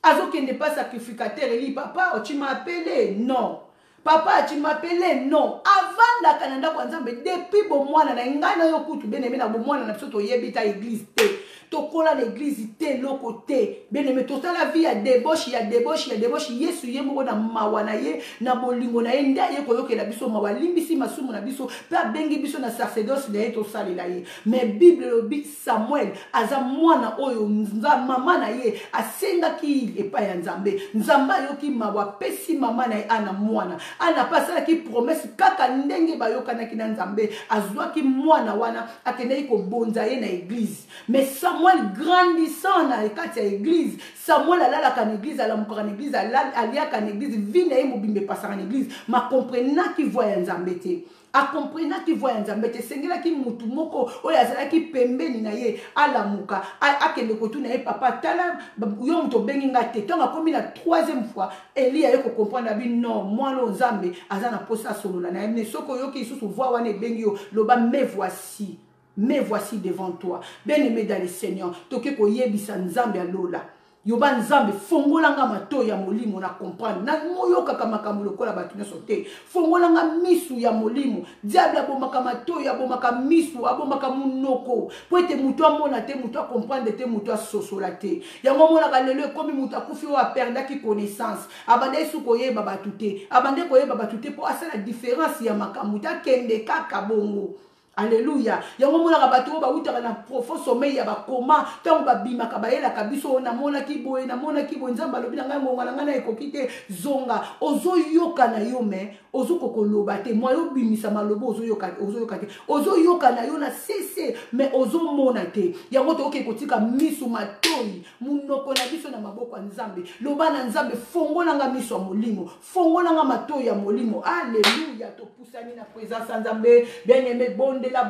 Azoki n'est pas sacrificateur. Il dit, papa, tu m'as appelé. Non. Papa, tu m'appelais. Non. Avant la Canada, depuis bon mois, na ngana yo kutu bien-aimé na bon mois na biso to yebita église te. Tokola l'église te lokote. Bien-aimé, tout ça la vie a débauche, il y a débauche, il y a débauche. Yesu ye moko na mawana ye na bolingo na ye nda ye koyoke na biso mawa limbisi masumu na biso pa bengi biso na sacerdoce na ye to salela ye. Mais Bible lobi Samuel aza mwana oyo mama na ye asenga ki epa ya Nzambe. Nzamba yoki mawa pesi mama na ye ana mwana. Ana pasala ki promesse kaka ndenge bayoka na kina Nzambe azwaki mwana wana akende ko bonza ye na église. Mais Samuel grandissant na ekati ya église, Samuel alala kan église, alamuka kan église, alia kan église, vina ye mobimbe pasaka na église, ma comprena ki voya Nzambe te. A comprena ki voya Nzambe te, sengela ki mutu moko oyo azalaki pembeni na ye alamuka akende kotuna ye papa tala yo muto bengi nga te. Tonga komi na troisième fois Elia ye ko comprendre bi non mwana Nzambe azana posa solola na ye ne soko yoki isusu voix wana bengi yo loba me voici devant toi. Bien-aimé dans le Seigneur, toke ko yebisa Nzambe alola. Yoba Nzambe fongolanga mato ya molimo na comprendre. Na moyoka kama lokola batu na sote. Fongolanga misu ya molimo. Diable abomaka mato ya abomaka misu, abomaka munoko. Po ete muto amona te, muto a comprendre te, muto a sosola te. Yango mona ka lelo komi muto akufi o a perdaki connaissance. Abande su koyeba batu te. Abande koyeba batu te po asa la différence ya makamuta kende kaka bongo. Alléluia. Yango mona kabato ba utaka na profond sommeil ya ba koma tango ba bima ka bayela kabiso na mona kiboye na mona kiboye Nzamba lobi na ngai monga na ngai ekokite zonga ozo yoka na yo me ozo kokoloba te moi yo bimisa malobo ozo yoka te ozo yoka na yo na cesse mais ozo mona te yango to oke kotika misu matoi munoko na biso na maboko ya Nzambe loba na Nzambe fongola nga misu ya molimo fongola nga matoi ya molimo. Alléluia. To pusani na présence ya Nzambe bien-aimé bonde la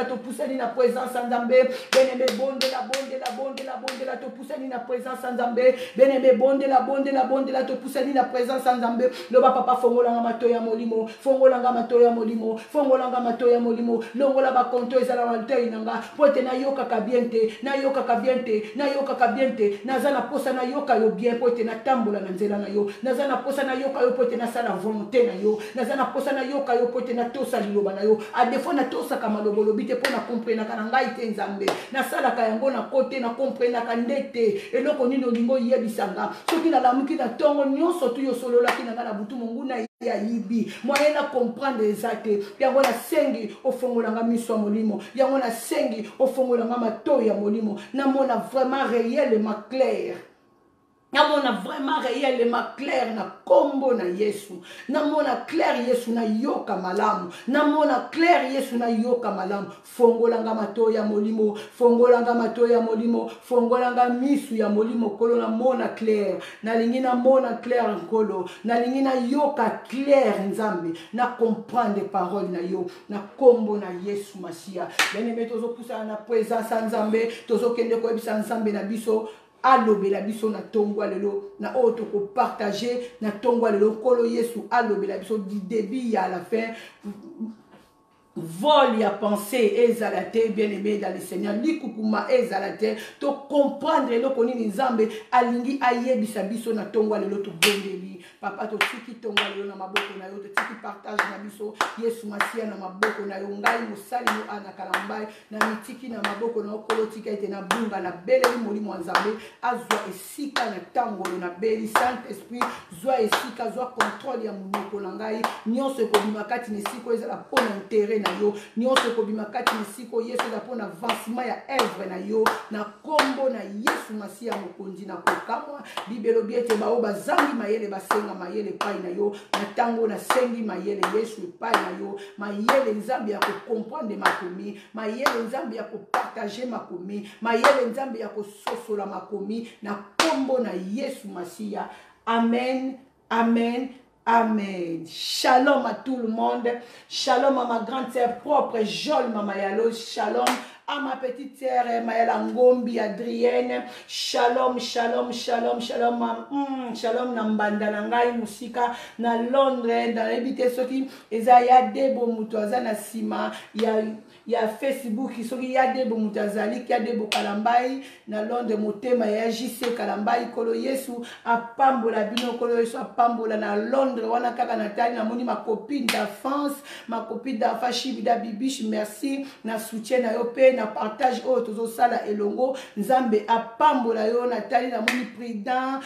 to pusani na présence Nzambe bien-aimé bonde la to pusani na présence Nzambe bien-aimé bonde la to pusani na présence Nzambe loba papa fongola nga mato ya molimo longola ba konto ezala maltei nanga pote na yoka ka biente nazana posa na yoka yo bien pote na tambola na nzela na yo nazana posa na yoka yo pote na sala volonté na yo nazana posa na yoka yo pote na tosa liloba na yo a defo na tosa kama lobolobi te pona comprendre kana ngai te Nzambe na sala ka yango na kote na comprendre ka ndete eloko nini olingo yebisanga soki na lamuki na tongo nyonso tu yo solola kina na butu monguna ya yibi moyen na comprendre ezate yango na sengi ofongolanga miso molimo yango na sengi ofongolanga mato ya molimo na mona vraiment réellement clair. Namona vraiment réellement clair na kombo na Yesu. Namona clair Yesu na yoka malamu. Namona clair Yesu na yoka malamu. Fongolanga mato ya molimo. Fongolanga mato ya molimo. Fongolanga misu ya molimo. Kolo na mona clair. Na lingina mona clair nkolo. Na lingina yoka clair Nzambe. Na comprendre parole na yo. Na kombo na Yesu Masia. Bien-aimé tozo poussa na présence Nzambe. Tozo kende ko ebisa Nzambe na biso. Alobela biso na tongwa lelo na auto ko partager na tongwa lelo kolo Yesu alobela biso du début à la fin vol ya pensée ezalate bien-aimé dans le Seigneur likukuma ezalate to comprendre lelo konini Nzambe alingi ayebisa biso na tongwa lelo to bondeli papa to tiki tongwa lelo na maboko na yo to tiki partage na biso Yesu Masia na maboko na yo ngai musali no ana kalambai na mitiki na maboko na okolo tika ete na bunga na bele molimo Nzambe azwa esika na tangolo na beli Saint-Esprit zwa esika zwa contrôle ya munoko na ngai nyonso ko bimakati nesiko ezala pona intérêt na yo nyonso ko bimakati nesiko Yesu ezala pona avancement ya œuvre na yo na kombo na Yesu Masia mokonzi na kokamwa bibelo biete bao bazangi mayele basenga mayele pai na yo na tango na sengi mayele Yesu pai na yo mayele Nzambe ya ko comprendre makomi mayele Nzambe ya ko partager makomi mayele Nzambe ya ko sosola makomi na kombo na Yesu Masia. Amen. Amen. Amen. Shalom à tout le monde. Shalom à ma grande sœur propre, Joël Mamayalo. Shalom à ma petite sœur Mayala Ngombi Adrienne. Shalom, shalom, shalom, shalom. Shalom Nambanda Nangai Musika na Londres dans l'habité soki ezaya debo mutoza na sima ya ya Facebook soki ya debo mutazali ya debo kalambai na Londres motema ya JC kalambai kolo Yesu apambola bino kolo Yesu apambola na Londres wana kaka natali na moni ma copine d'enfance Shibida Bibish merci na soutien na yo pe na partage o tozo sala elongo nzambe apambola yo natali na moni prudent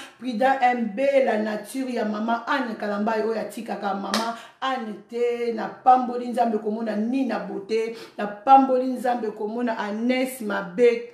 MB la nature ya mama Anne kalambai o ya tika ka mama Anne te na pamboli nzambe komona Nina Beauté na pamboli nzambe komona Agnès Mabek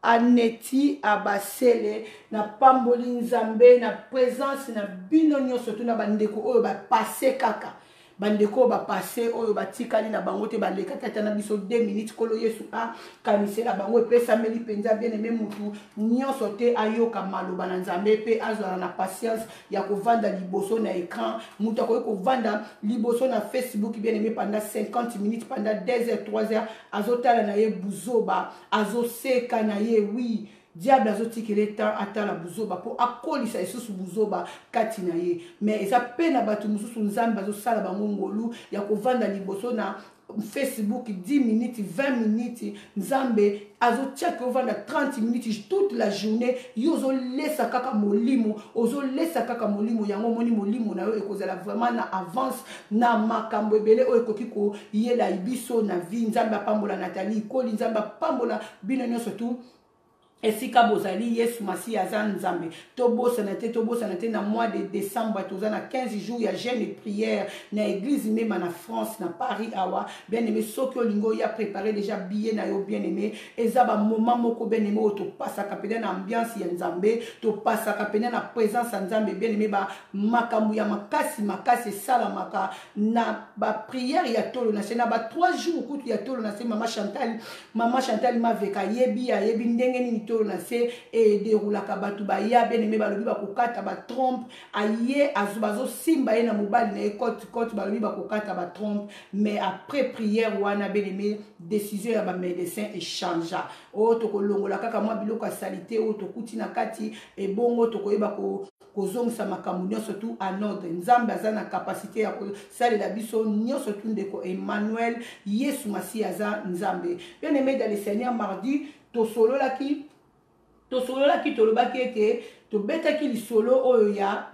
Aneti abasele na pamboli nzambe na présence na bino nyonso to na bandeko oyo ba passé kaka bandeko ba passé oyo batikali na bango te baleka tata na biso 2 minutes kolo Yesu a kanisela bango epesa meli penza bien aimé mutu nyonso te ayoka maloba na nzambe pe azala na patience ya kovanda liboso na écran mutu akoki kovanda liboso na Facebook bien aimé pendant 50 minutes pendant 2 heures 3 heures azotala na ye buzoba azoseka na ye oui diable azotikele temps atala buzoba po akolisa esusu buzoba kati na ye mais eza pe na bato mususu nzambe azosala bango ngolu ya kovanda liboso na Facebook 10 minutes 20 minutes nzambe azotiaka ovanda 30 minutes toute la journée yo ozolesa kaka molimo yango moni molimo na yo ekozala vraiment na avance na makambo ebele oyo ekoki koyela biso na vie nzambe apambola Nathalie Koli nzambe apambola bino nyonso tu esika bozali Yesu Masi azan nzambe tobosana te na mois de décembre tozana 15 jours ya jeûne et prière na église même na France na Paris awa bien aimé soki olingo ya préparer déjà billet na yo bien aimé ezaba moment moko bien aimé to passa kapena na ambiance ya nzambe to passa kapena na présence ya nzambe bien aimé ba makambu ya makasi sala maka na ba prière ya tolo na sena ba 3 jours kutu ya tolo na se mama Chantal ma veka yebi ndenge ni na se et déroulaka batu ba ya bien aimé balobi ba kokata ba trompe aye azubazo simba ye na mobali na côte balobi ba kokata ba trompe mais après prière wana bien aimé décision ya ba médecin échangea o to kolongola kaka mwa biloko salité o to kuti na kati e bongo to koyeba kozongisa makambo nyonso tu en ordre nzambe aza na capacité ya kosalela biso nyonso tu ndeko Emmanuel Yesu Masi aza nzambe bien aimé dans le Seigneur mardi tosololaki tolobaki ete tobetaki lisolo oyo ya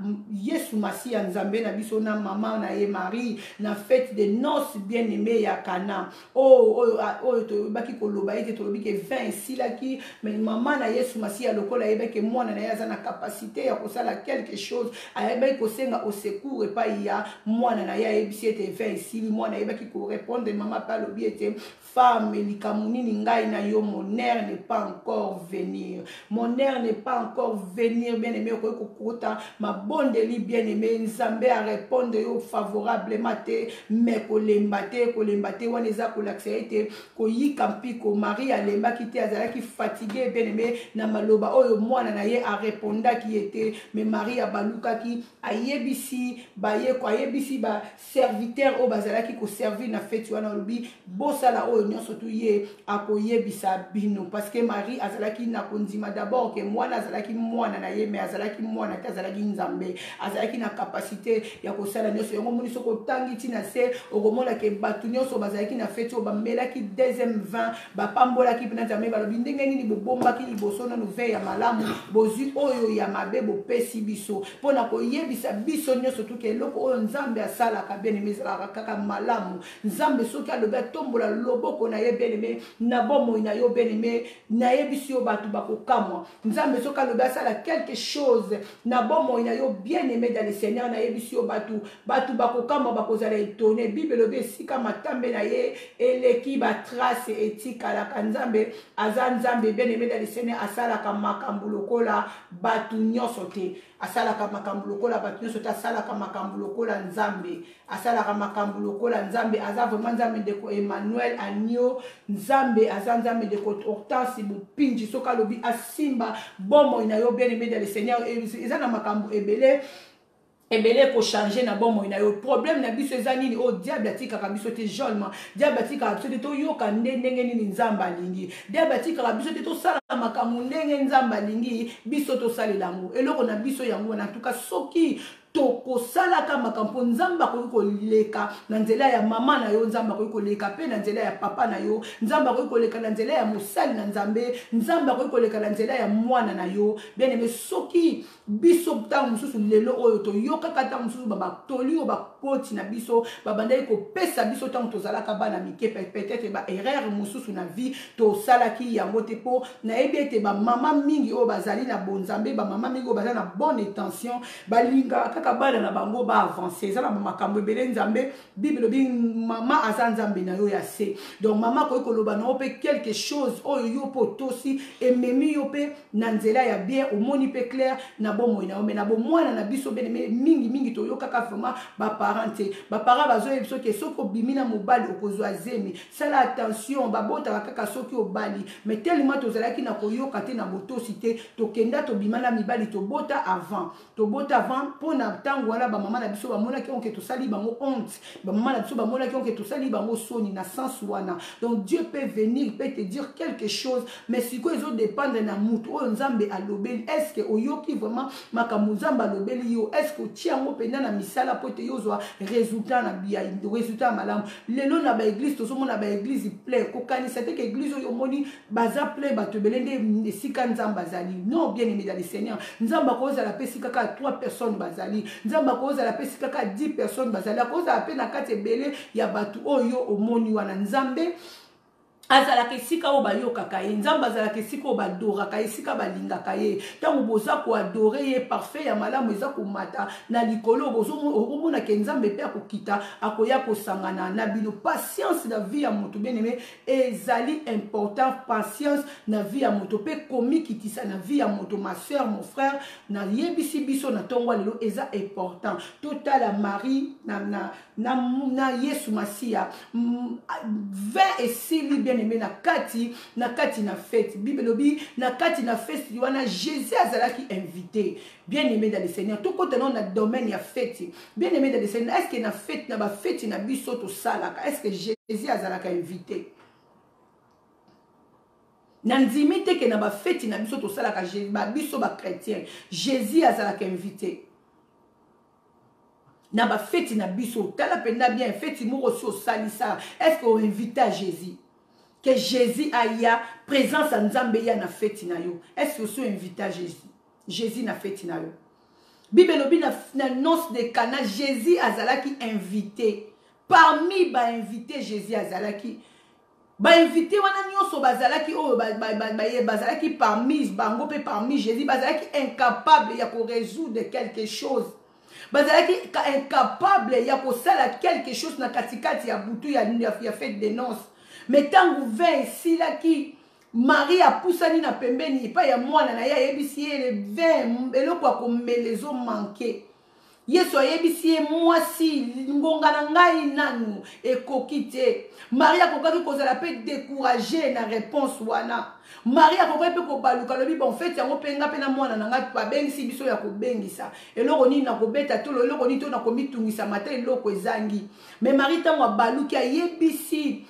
Yesu Masi ya nzambe na biso na mama na ye Marie na fête de noces bien aimé ya Cana oyo tobaki koloba ete tolobi ke vin esilaki mais mama na Yesu Masi ya lokola yebeke mwana na ye aza na capacité ya kosala quelque chose ayebaki kosenga au secours epai ya mwana na ye ayebisi ete vin esili mwana ayebaki korépondre mama pa alobi ete femme likambo nini ngai na yo mon heure n'est pas encore venir bien aimé okota ma bondeli bien aimé nzambe a répondre yo favorablement te mais kolemba te wana eza kolakisa ete koyika mpiko Marie alembaki te azalaki fatigué bien aimé na maloba oyo mwana na ye arépondaki ete mais Marie abalukaki ayebisi ba serviteur oyo bazalaki koservir na fête wana olobi bosala oyo nyonso tu ye akoyebisa bino parce que Marie azalaki na kondima d'abord ke mwana azalaki mwana na ye mais azalaki mwana te azalaki nzambe azalaki na capacité ya kosala nyonso yango moni soko tangi tina se okomona ke batu nyonso bazalaki na fête oyo bamelaki deuxième vin bapambolaki mpena nzambe balobi ndenge nini bobombaki liboso nanu vin ya malamu bozwi oyo ya mabe bopesi biso mpona koyebisa biso nyonso tuke eloko oyo nzambe asalaka bien aimé ezalaka kaka malamu nzambe soki alobi atombola loboko na ye bien aimé na bomoi na yo bien aimé nayebisi yo bato bakokamwa nzambe soki alobi asala quelque chose na bomoi na yo bien aimé dans le Seigneur nayebisi yo bato bakokamwa bakozala étonné bible elobi esika matambe na ye eleki batrace etikalaka nzambe aza nzambe bien aimé dans le Seigneur asalaka makambo lokola bato nyonso te asalaka makambo lokola bato nyonso te asalaka makambo lokola nzambe asalaka makambo lokola nzambe aza vraiment nzambe ndeko Emmanuel Agneau nzambe aza nzambe ndeko Hortense Bopinji soki alobi asimba bomoi na yo bien aimé dans le Seigneur eza na makambo ebele ko changer na bomoi na yo problème na biso eza nini o diable atikaka biso te jolma diable atikaka biso te toyoka ndenge nini nzambe alingi diable atikaka biso te tosala makambo ndenge nzambe alingi biso tosalela yango eloko na biso yango na tuka soki tokosalaka makambo nzambe akoki koleka na nzela ya mama na yo, nzambe akoki koleka pe na nzela ya papa na yo, nzambe akoki koleka na nzela ya mosali na nzambe, nzambe akoki koleka na nzela ya mwana na yo. Bien aimé, soki biso ntango mosusu lelo oyo toyokaka ntango mosusu batoli oyo bakoti na biso babandaki kopesa biso ntango tozalaka bana mike, peut-être baerreur mosusu na vie tosalaki yango te mpo nayebi ete bamama mingi oyo bazali na bonzambe, bamama mingi oyo bazali na bonne intention, balingaka kaka bana na bango baavance. Eza na bamakambo ebele nzambe bible lobi mama aza nzambe na yo ya se. Donc mama akoki koloba na yo mpe quelque chose oyo yo mpe otosi ememi yo mpe na nzela ya bien, omoni mpe clair na bomoi na yo. Me na bomwana na biso bene mingi toyokaka vraiment baparent te, baparent bazoyebi biso ke soki obimi na mobali okozwa zemi, sala attention, babotaka kaka soki obali. Mais tellement tozalaki na koyoka te na botosi te, tokenda tobima na mibali tobota avant mpo na ntango wana bamama na biso bamonaki onke tosali bango honte, bamama na biso bamonaki onke tosali bango soni na sens wana. Donc Dieu peut venir, peut te dire quelque chose, mais sikoyo ezodépendre na mutu oyo nzambe alobeli. Est-ce que oyoki vraiment makambo nzambe alobeli yo? Est-ce que otia yango mpenza na misala po ete yozwa résultat na bia, résultat malamu? Lelo na baeglise tozomona baeglise plein, kokanisa te ke eglise oyo omoni baza plein bato ebele nde esika nzambe azali. Non, bien aimé dans le Seigneur, nzambe akozala pe esika kaka 3 personnes bazali, nzambe akozala pe esika kaka 10 personnes bazali, akozala pe na kati ebele ya bato oyo omoni wana. Nzambe azalaka esika oyo bayokaka ye, nzambe azalaka esika oyo badoraka ye, esika balingaka ye. Ntango boza koadore ye, parfait ya malamu eza komata na likolo, okomona ke nzambe mpe akokita akoya kosangana na bino. Patience na vie ya moto bien aimé ezali important, patience na vie ya moto mpe komikitisa na vie ya moto. Ma soeur, mon frère, na yebisi biso na tongo lelo eza important. Totala Marie na Yesu Masia 20 esili bien aimé na kati na fête. Bible lobi na kati na fête wana Jésus azalaki invité. Bien aimé dans le Seigneur, tout côté non na domaine ya fête. Bien aimé dans le Seigneur, est-ce que na fête na ba fête na biso to salaka, est-ce que Jésus azalaka invité? Nandimi te ke na ba fête na biso to salaka ba biso ba chrétien, Jésus azalaka invité. Na ba fête na biso tala penda bien fête moko so salisa, est-ce qu'on invite à Jésus? Que Jésus aya présence en Nzambe ya na fête na yo. Est-ce que vous invité à Jésus? Jésus na fête na yo. Bible lobi na noce de Cana, Jésus azalaki invité. Parmi ba invité Jésus azalaki ba invité wana nyonso bazalaki oyo bazalaki parmi bango pe parmi Jésus bazalaki incapable ya ko résoudre quelque chose. Bazalaki incapable ya ko sala quelque chose na katikati ya butu ya fête de noces. Mais tangu 20 silaki Marie a poussani na pembeni pa ya mwana na ya yebisi le 20 eloko akomelezo manke. Yesu ayebisi mwasi ngonga na ngai nanu ekoki te. Marie akokaki kozala pe décourager na réponse wana. Marie akokaki pe kobaluka lobi bon fait yango penga pe na mwana na ngai pa bengisi biso ya kobengisa. Eloko nini na kobeta to eloko nini to na komitungisa mata eloko ezangi. Mais Marie tango baluki ayebisi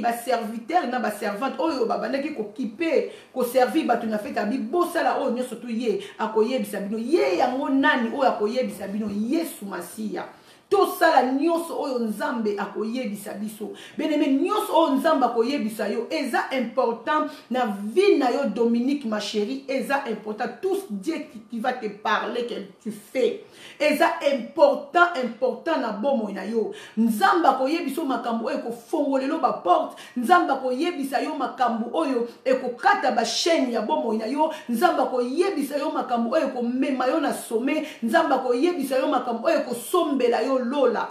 ba serviteur na ba servante oyo babandaki kokipe ko servir batu na fête abi bosala oyo nyoso to ye akoyebisa bino ye yango nani oyo akoyebisa bino Yesu Masia. To sala nyonso oyo nzambe akoyebisa biso. Bien-aimé, nyonso oyo nzambe akoyebisa yo eza important na vie na yo Dominique ma chérie, eza important. Tout Dieu qui va te parler que tu fais eza important na bomo na yo. Nzambe akoyebisa makambo oyo kofongolelo ba porte, nzambe akoyebisa yo makambo oyo ekokata ba chaîne ya bomo na yo, nzambe akoyebisa yo makambo oyo komema yo na sommet, nzambe akoyebisa yo makambo oyo kosombela yo lola.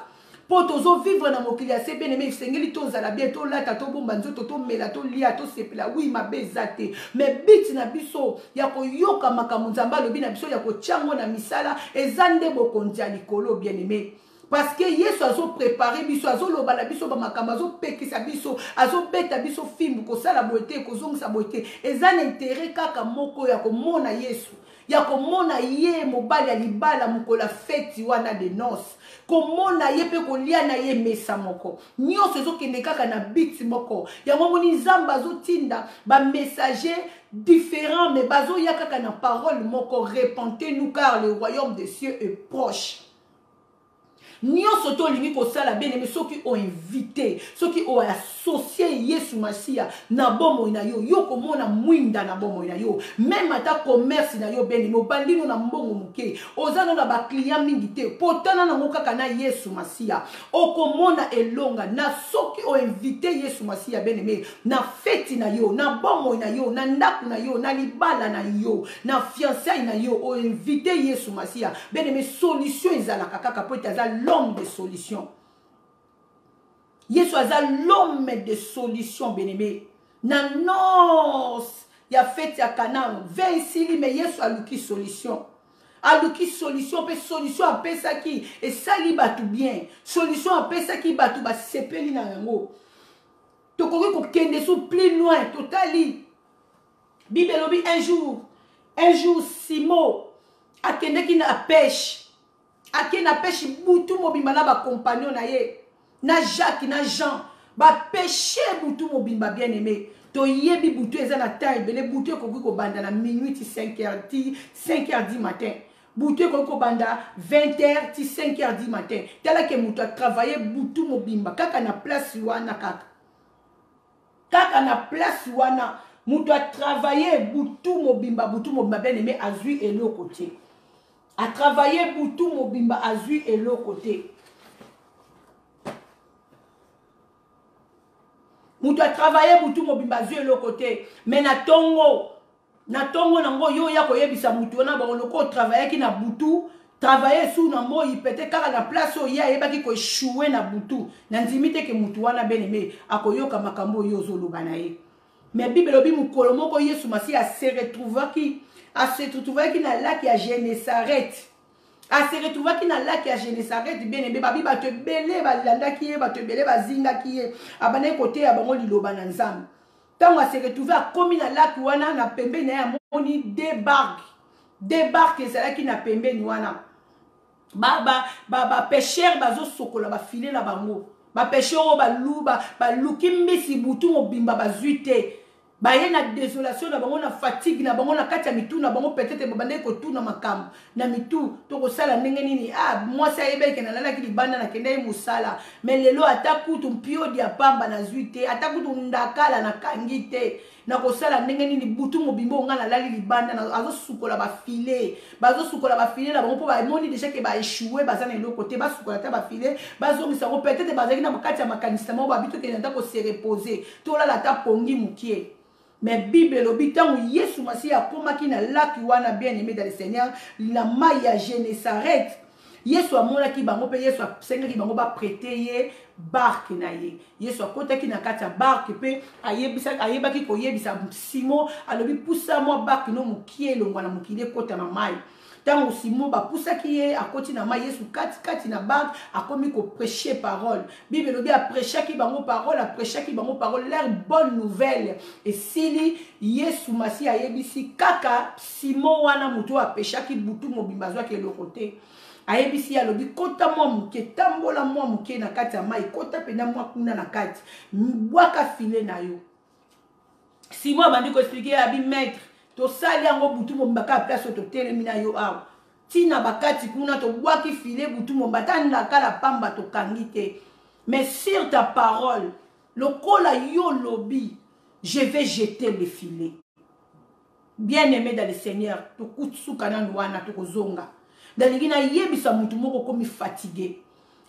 Po tozo vivre na mokili ya se bien aimé sengeli tozala bien to lata to bomba nzoto to mela to lia to sepela oui mabezate. Mais bit na biso ya koyoka makambo nzamba lobi na biso ya kochango na misala ezande bokonzi ya likolo bien aimé. Parce que Yesu azo préparé biso azo loba na biso ba makambo azo pekisa biso azo beta biso fimbu ko sala boete ko zongisa boete ezana intérêt kaka moko ya komona Yesu ya komona ye mobali ya libala mukola feti wana de noces. komona ye pe kolia na ye mesa moko nyonso ezokende kaka na biti moko yango moni nzambe azotinda bamessager différents mais bazoya kaka na parole moko repentez-nous car le royaume des cieux est proche. Nyonso to lingi kosala bien-aimé soki o invité soki o associé Yesu Masia na bomo na yo yo komona mwinda na bomo na yo même ata commerce na yo bien-aimé obandino na mbongo muke ozana na ba client mingi te potana na ngokaka na Yesu Masia okomona elonga na soki o invité Yesu Masia bien-aimé na fête na yo na bomo na yo na ndaku na yo na libala na yo na fiançailles na yo o invité Yesu Masia bien-aimé solution ezala kaka po etaza l'homme de solution. Yesu aza l'homme de solution, bien-aimé. Nanos, il a fait ya Canaan, 26 mais Yesu a luki solution. A luki solution, pe solution a pe ça qui et ça li batu bien. Solution a pe ça qui batu ba sepeli na yango. To koki ko kende sou plus loin, totali. Bible lobi un jour Simon a kende ki na pêche. Ake na pêche boutou mobimba na ba compagnon na ye na Jacques na Jean ba pêcher boutou mobimba bien aimé to yebi boutou eza na taille belé boutou ko ko banda na minuit 5h du matin boutou ko banda 20h 5h du matin tala ke mutu a travailler boutou mobimba kaka na place wana kaka na place wana mutu a travailler boutou mobimba bien aimé azui et l'autre côté a travaillé boutou mobimba azui et l'autre côté. Moutou a travaillé boutou mobimba azui et l'autre côté. Mais na tongo nango yo ya koyebisa moutou na ba loko travailler ki na boutou travailler sous na mo il peut-être car la place o ya yeba ki ko échouer na boutou. Na ndimite ke moutou wana bien-aimé akoyoka makambo yo zoloba na ye. Mais Bible obi mukolo moko Yesu Masi a se retrouver qui na lac ya Genesaret. A se retrouver qui na lac ya Genesaret bien aimé babi ba te belé ba landa ki ba te belé ba zinga ki abane côté ya bango liloba na nzambe. Tant a se retrouver a komi na lac wana na pembe na ya moni débarque ezala ki na pembe ni wana. Ba pêcheur bazo sokola ba filer na bango. Ba pêcheur ba luki mbisi butu mobimba bazuite. Baye na désolation na bango na fatigue na bango na kati ya mitu na bango peut-être babande ko tuna makambo na mitu to ko sala ndenge nini moi ça yebeke na lala ki libanda na kende musala mais lelo atakutu mpio dia pamba na zuite atakutu ndakala na kangite na ko sala ndenge nini butu mobimbo nga na lali libanda na azo sukola ba filet na bango po ba moni déjà que ba échouer baza na l'autre côté ba sukola ta ba filet bazo misa ko peut-être bazaki na makati ya makanisa mo ba bitu ke nda ko se reposer to la ta pongi mukie. Mais Bible l'obitan où Yesu Masi a komaki na lac wana bien aimé dans le Seigneur la maya Genesaret Yesu a mona ki bango pe Yesu a senga ki bango ba prêter ye barque na ye Yesu a kota ki na kati ya barque pe ayeba ki ko yebisa Simon alobi poussa moi barque no mukie longwa na mukile kota na mai tant Simon ba poussa ki ye a koti na mai Yesu kati na barque a komi ko prêcher parole Bible lobi a prêcher ki bango parole leur bonne nouvelle et sili Yesu Masi a yebisi kaka Simon wana muto a pêcher ki butu mobimba zwa ke le côté ayebisi alobi kota mwa muke tambola mwa muke na kati ya mai kota pena mwa kuna na kati mbwaka file na yo Simon bandi ko expliquer abi maître to sali yango butu mombaka place to telemi na yo awa tina bakati kuna to bwaki file butu mombata ndakala pamba to kangite mais sur ta parole lokola yo lobi je vais jeter le filet bien aimé dans le Seigneur to kutsuka na wana to kozonga Dalingina yebisa mutu moko komi fatigué.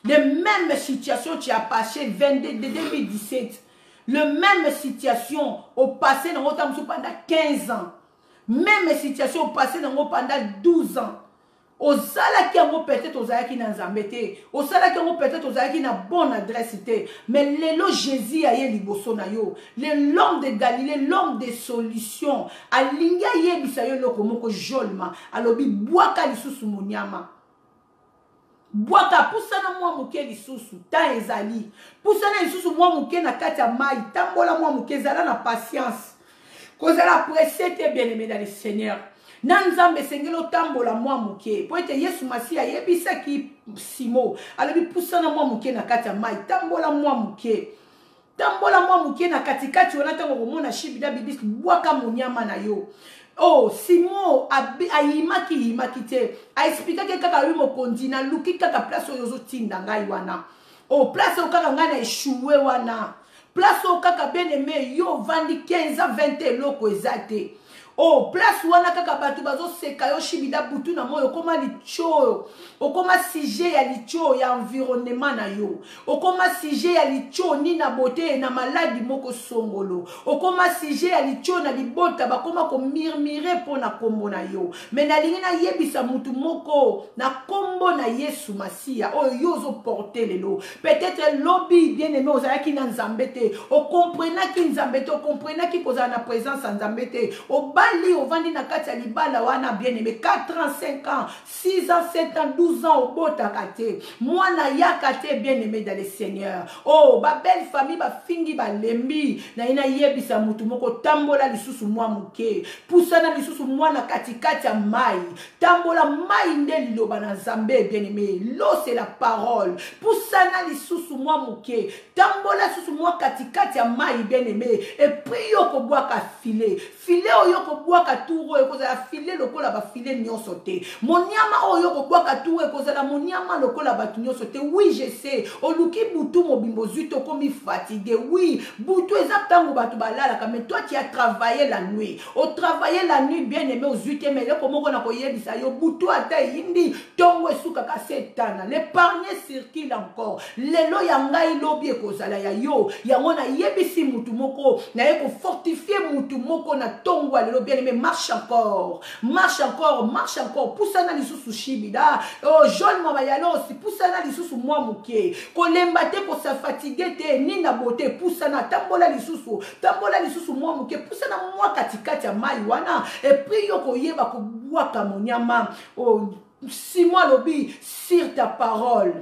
Les mêmes situations tu as passé 2017. Le même situation au passé dans votre pendant 15 ans. Même situation au passé dans pendant 12 ans. Osala ki yango peut-être ozalaki na nzambete. Osala ki yango peut-être ozalaki na bonne adresse te. Mais lelo Jésus aye liboso na yo. L'homme de Galilée, l'homme des solutions. Alinga yebisa yo loko moko jolma. Alobi bwaka lisusu monyama. Bwaka pusana mwa muke lisusu ta ezali. Pusana lisusu mwa muke na kati ya mai. Tambola mwa muke zala na patience. Kozala pressé te bien-aimé dans le Seigneur. na nzambe esengeli otambola mwa moke po ete yesu masiya ayebisaki simo alobi pusana mwa moke na kati ya mai tambola mwa moke tambola mwa moke na katikati wana ntango komona shibida bibisi bwaka monyama na yo oh simo ayimaki te aexplikaki kaka lui mokonzi naluki kaka place oyo ozotinda ngai wana oh place oyo kaka ngai na eshue wana place oyo kaka bien aimé yo vandi 15-20 eloko eza te oh place wana kaka bato bazoseka yo shibida butu na moyo okoma licho okoma sujet ya licho ya environnement na yo okoma sujet ya licho ni na beauté na maladi moko songolo okoma sujet ya licho na libota bakoma ko murmurer pona kombo na yo mais nalingi na yebisa mutu moko na kombo na Yesu Masiya oyo yo zo porter lelo peut-être lobby bien aimé ozalaki na nzambe te o comprenaki nzambe te o comprenaki kozala na présence ya nzambe te bali ovandi na kati ya libala wana bien aimé 4 ans 5 ans 6 ans 7 ans 12 ans obotaka te mwana yaka te bien aimé dans le Seigneur oh ba belle famille ba fingi ba lembi na ina yebisa mutu moko tambola lisusu mwa muke pusana lisusu mwana katikati ya mai tambola mai nde liloba na Nzambe bien aimé l'eau c'est la parole pusana lisusu mwa muke tambola lisusu mwa katikati ya mai bien aimé et puis yoko bwaka filet oyo bwaka turo ekozala file lokola ba file nyonso te monyama oyo bwaka turo ekozala monyama lokola batu nyonso te oui je sais oluki butu mobimbo zuito komi fatigué oui butu exactement batu balalaka mais toi tu as travaillé la nuit au travailler la nuit bien aimé aux zuite mais le komoko na koyebisa yo butu ata yindi tongo esuka ka setana l'épargne circule encore lelo ya ngai lobi ekozala ya yo yango na yebisi mutu moko na yeko fortifier mutu moko na tongo lelo bien aimé marche encore poussana lisusu shibida oh jeune mama yalosi poussana lisusu mwa muke kolemba te ko sa fatigué te ni na beauté poussana tambola lisusu mwa muke poussana mwa katikati ya mai wana et puis yoko yeba ko bwaka monyama oh si moi lobi sur ta parole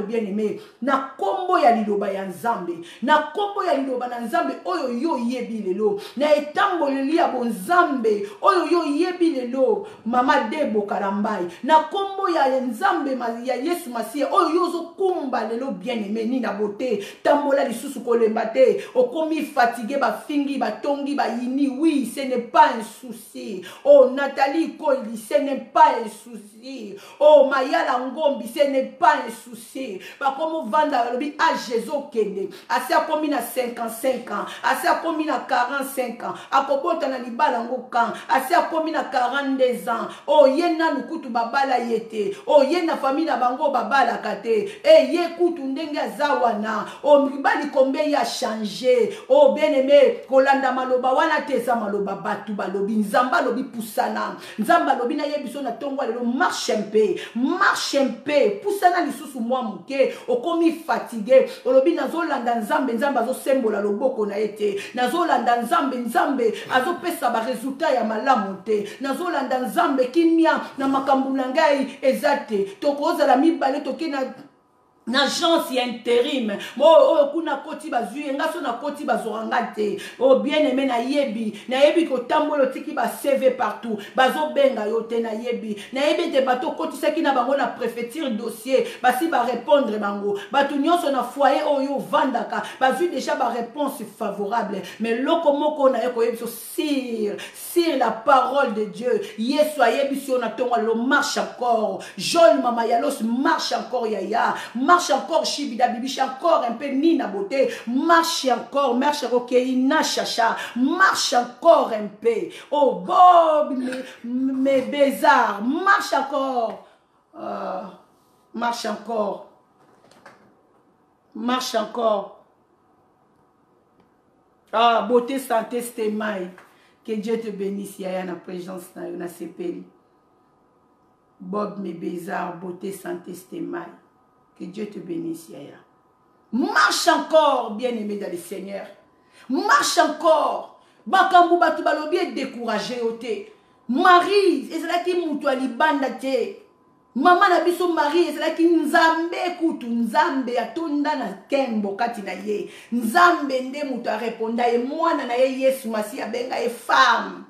bien-aimé na kombo ya liloba ya Nzambe na kombo ya liloba na Nzambe oyo yo yebi lelo na etamboli ya bonzambe oyo yo yebi lelo mama Debo Karambai na kombo ya Nzambe ya Yesu Masiya oyo yo zo kumba lelo bien-aimé ni na beauté tambola lisusu kolemba te okomi fatigué ba fingi ba tongi ba yini oui ce n'est pas un souci oh Nathalie Koili ce n'est pas un souci oh Mayala Ngombi ce n'est pas un souci ba comme vanda lobi a Jésus kende asia komi na 55 ans asia komi na 45 ans akobota na libala ngokan asia komi na 42 ans oh yena lukutu babala yete oh yena famille na bango babala kate ye kutu ndenge azawana oh mibali kombe ya changer oh bien-aimé kolanda maloba wana teza maloba batu balobi nzamba lobi pusana nzamba lobi na yebiso na tongo lelo marche un peu pusana lisusu mwa muke okomi fatigué olobi nazolanda nzambe azosembola loboko na ete nazolanda nzambe azopesa ba resultat ya malamu te nazolanda nzambe kimia na makambo na ngai ezate tokozala mibale tokena na agence ya intérim oh kuna koti bazui ngaso na koti bazorangate oh bien-aimé na yebi ko tambolo tiki ba CV partout bazo benga yo te na yebi te bato koti saki na bango na préfecture dossier basi ba répondre bango batu nyonso na foyer oyo vandaka bazui déjà ba réponse favorable mais lokomoko na yeko yebiso sur la parole de Dieu Yesu ayebiso na tongo lo marche encore Joel mama yalos marche encore yaya marche encore shibida bibicha encore un peu ni na beauté marche encore keina chacha marche encore un peu oh Bob mes bézards marche encore ah beauté santé c'était mai que Dieu te bénisse yaya na présence na sepeli Bob mes bézards beauté santé c'était mai. Que Dieu te bénisse, Yaya. Marche encore, bien-aimé dans le Seigneur. Marche encore. Bakambu batu balobi est découragé ote. Marie, c'est là qui moutou alibanda te. Maman na biso Marie, c'est là qui nzambe kutu nzambe atonda na kembo kati na ye. Nzambe nde moutou a réponda et mwana na ye Yesu Masiya benga e femme.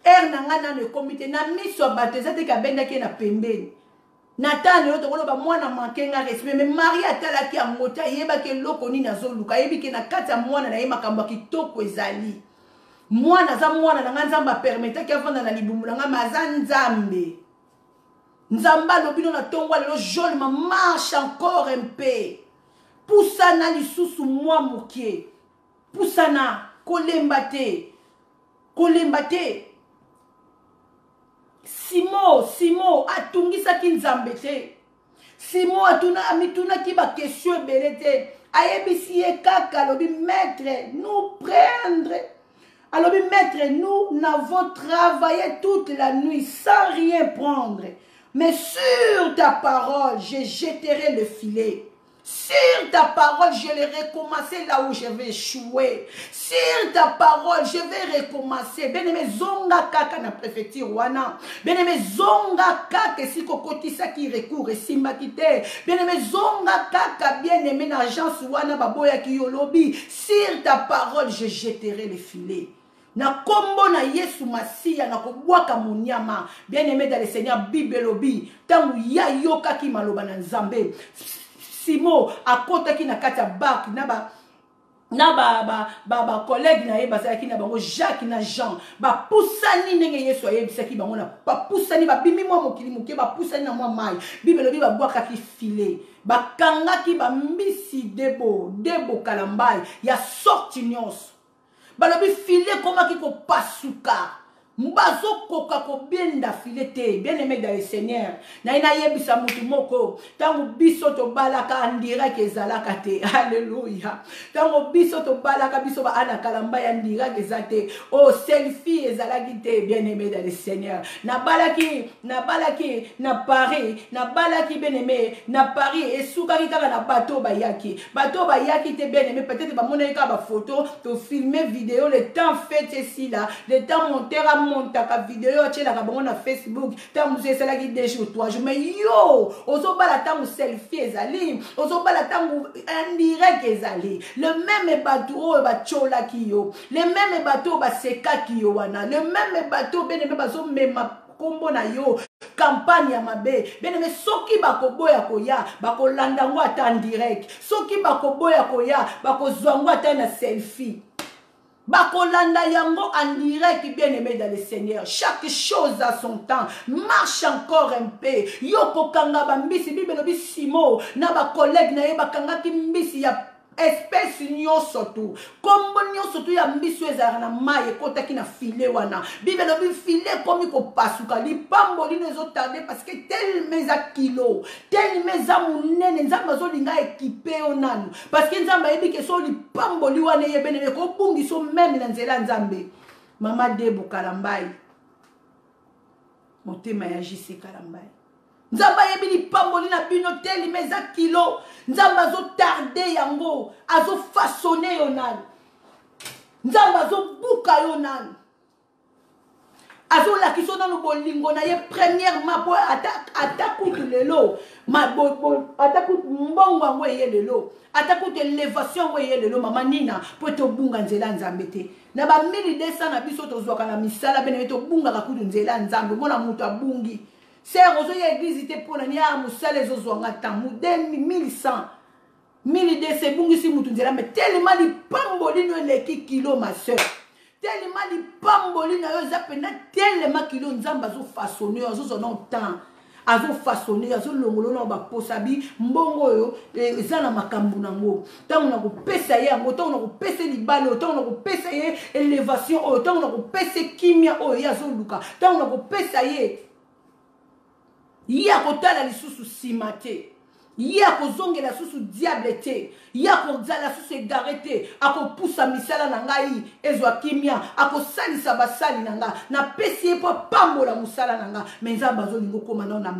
nanga nano komite na miso bato ezate ka benda ke na pembeni natane yo tokolo ba mwana mankenga respect mais Marie atalaki amota yeba ke loko ni nazoluka yebi ke na kata mwana na ye makambo kitoko ezali mwana za mwana nanga nzamba permettre ke avanda na libumu nanga maza nzambe nzamba lobino na tongwa lelo jaune ma marche encore un peu poussana lisusu mwa mokie poussana kolemba te Simo atungisaki nzambe te Simo amituna ki ba question ebele te ayebisi ye kaka alobi maître nous prendre alobi maître nous n'avons travaillé toute la nuit sans rien prendre mais sur ta parole je jetterai le filet. Sur ta parole, je vais recommencer là où je vais échouer. Sur ta parole, je vais recommencer. Bien-aimé, zonga kaka na préfecture wana. Bien-aimé, zonga kaka si kokoti sa ki recours et simba kite. Bien-aimé, zonga kaka bien-aimé na agence wana baboya ki yolobi. Sur ta parole, je jetterai le filet. Na kombo na Yesu Masiya na kobwaka munyama. Bien-aimé dans le Seigneur Bible lobi. Tangu ya yoka ki maloba na Nzambe. Simo akotaki na kati ya bark ba collègue na ye bazalaki na bango Jacques na Jean ba pusani ndenge Yesu ayebisaki bango na ba pusani ba bimi mwa mokili moke ba pusani na mwa mai Bible bi ba bwakaki filet ba kangaki ba mbisi debo kalambai ya sorti nyonso ba lobi filet komaki ko pasuka Mbazo koka ko benda filete bien aimé dans le Seigneur na ina yebisa mutu moko tangu biso to balaka andira kezalaka te alléluia tangu biso to balaka biso ba ana kalamba ya ndira kezate oh selfie ezalaki te bien aimé dans le Seigneur na balaki na Paris na balaki bien aimé na Paris esukaki kaka na bateau bayaki te bien aimé peut-être ba mona ka ba photo to filmer vidéo le temps fait ici là le temps monter montaka vidéo tchelaka bango na Facebook tangu sesala ki 2 jours 3 jours mais yo ozobala tangu selfie ezali ozobala tangu indirect ezali le même bateau ba chola ki yo le même bateau ba seka ki yo wana le même bateau beneme bazo mema kombo na yo campagne ya mabe beneme soki bakoboya koya bakolanda ngo ata indirect soki bakoboya koya bakozwa ngo ata na selfie Bakolanda yango en direct bien aimé dans le Seigneur. Chaque chose a son temps. Marche encore un peu. Yoko kanga ba mbisi Bible bi Simo na ba collègue na ye bakanga ki mbisi ya espèce nyonso tu. Kombo nyonso tu ya mbisi ezara na mai ekotaki na filet wana. Bible bi filet komi ko pasuka li pamboli nezo tarder parce que tel meza kilo, tel meza munene nzamba zo linga équipé onanu. Parce que nzamba yebi ke so li pamboli wana yebene ko bungi so même na nzela nzambe. Mama Debo Kalambai. Motema ya JC Kalambai. Nzamba yebili pamboli na bino teli meza kilo. Nzamba zo tarde yango. Azo façonné yonan. Nzamba zo buka yonan. Azo la kiso na no bolingo na ye premièrement po atakutu lelo. Atakutu mbongo ngo ye lelo. Atakutu élévation ngo ye lelo mama Nina po to bunga nzela nzambe te. Na ba 1200 na biso to zwaka na misala bene to bunga ka kutu nzela nzambe mona mutu abungi. C'est rozo ya église te pona ni a musala ezozwanga tamu 2100 1200 bungi si mutu nzela mais tellement li pamboli no leki kilo ma sœur tellement li pamboli na yo zapena tellement kilo nzamba zo façonner zo zo non temps azo façonner azo longolo na ba posabi mbongo yo ezana makambu nango tango na ko pesa ye yango tango na ko pesa libalo tango na ko pesa ye élévation tango na ko pesa kimia ya zo luka tango na ko pesa ye ya kotala lisusu simate ya kozongela susu diable te ya kozala susu egarete akopusa misala na ngai ezwa kimia akosalisa basali na nga na pesi ye po pambola musala na nga mais nzambe azolinga okoma na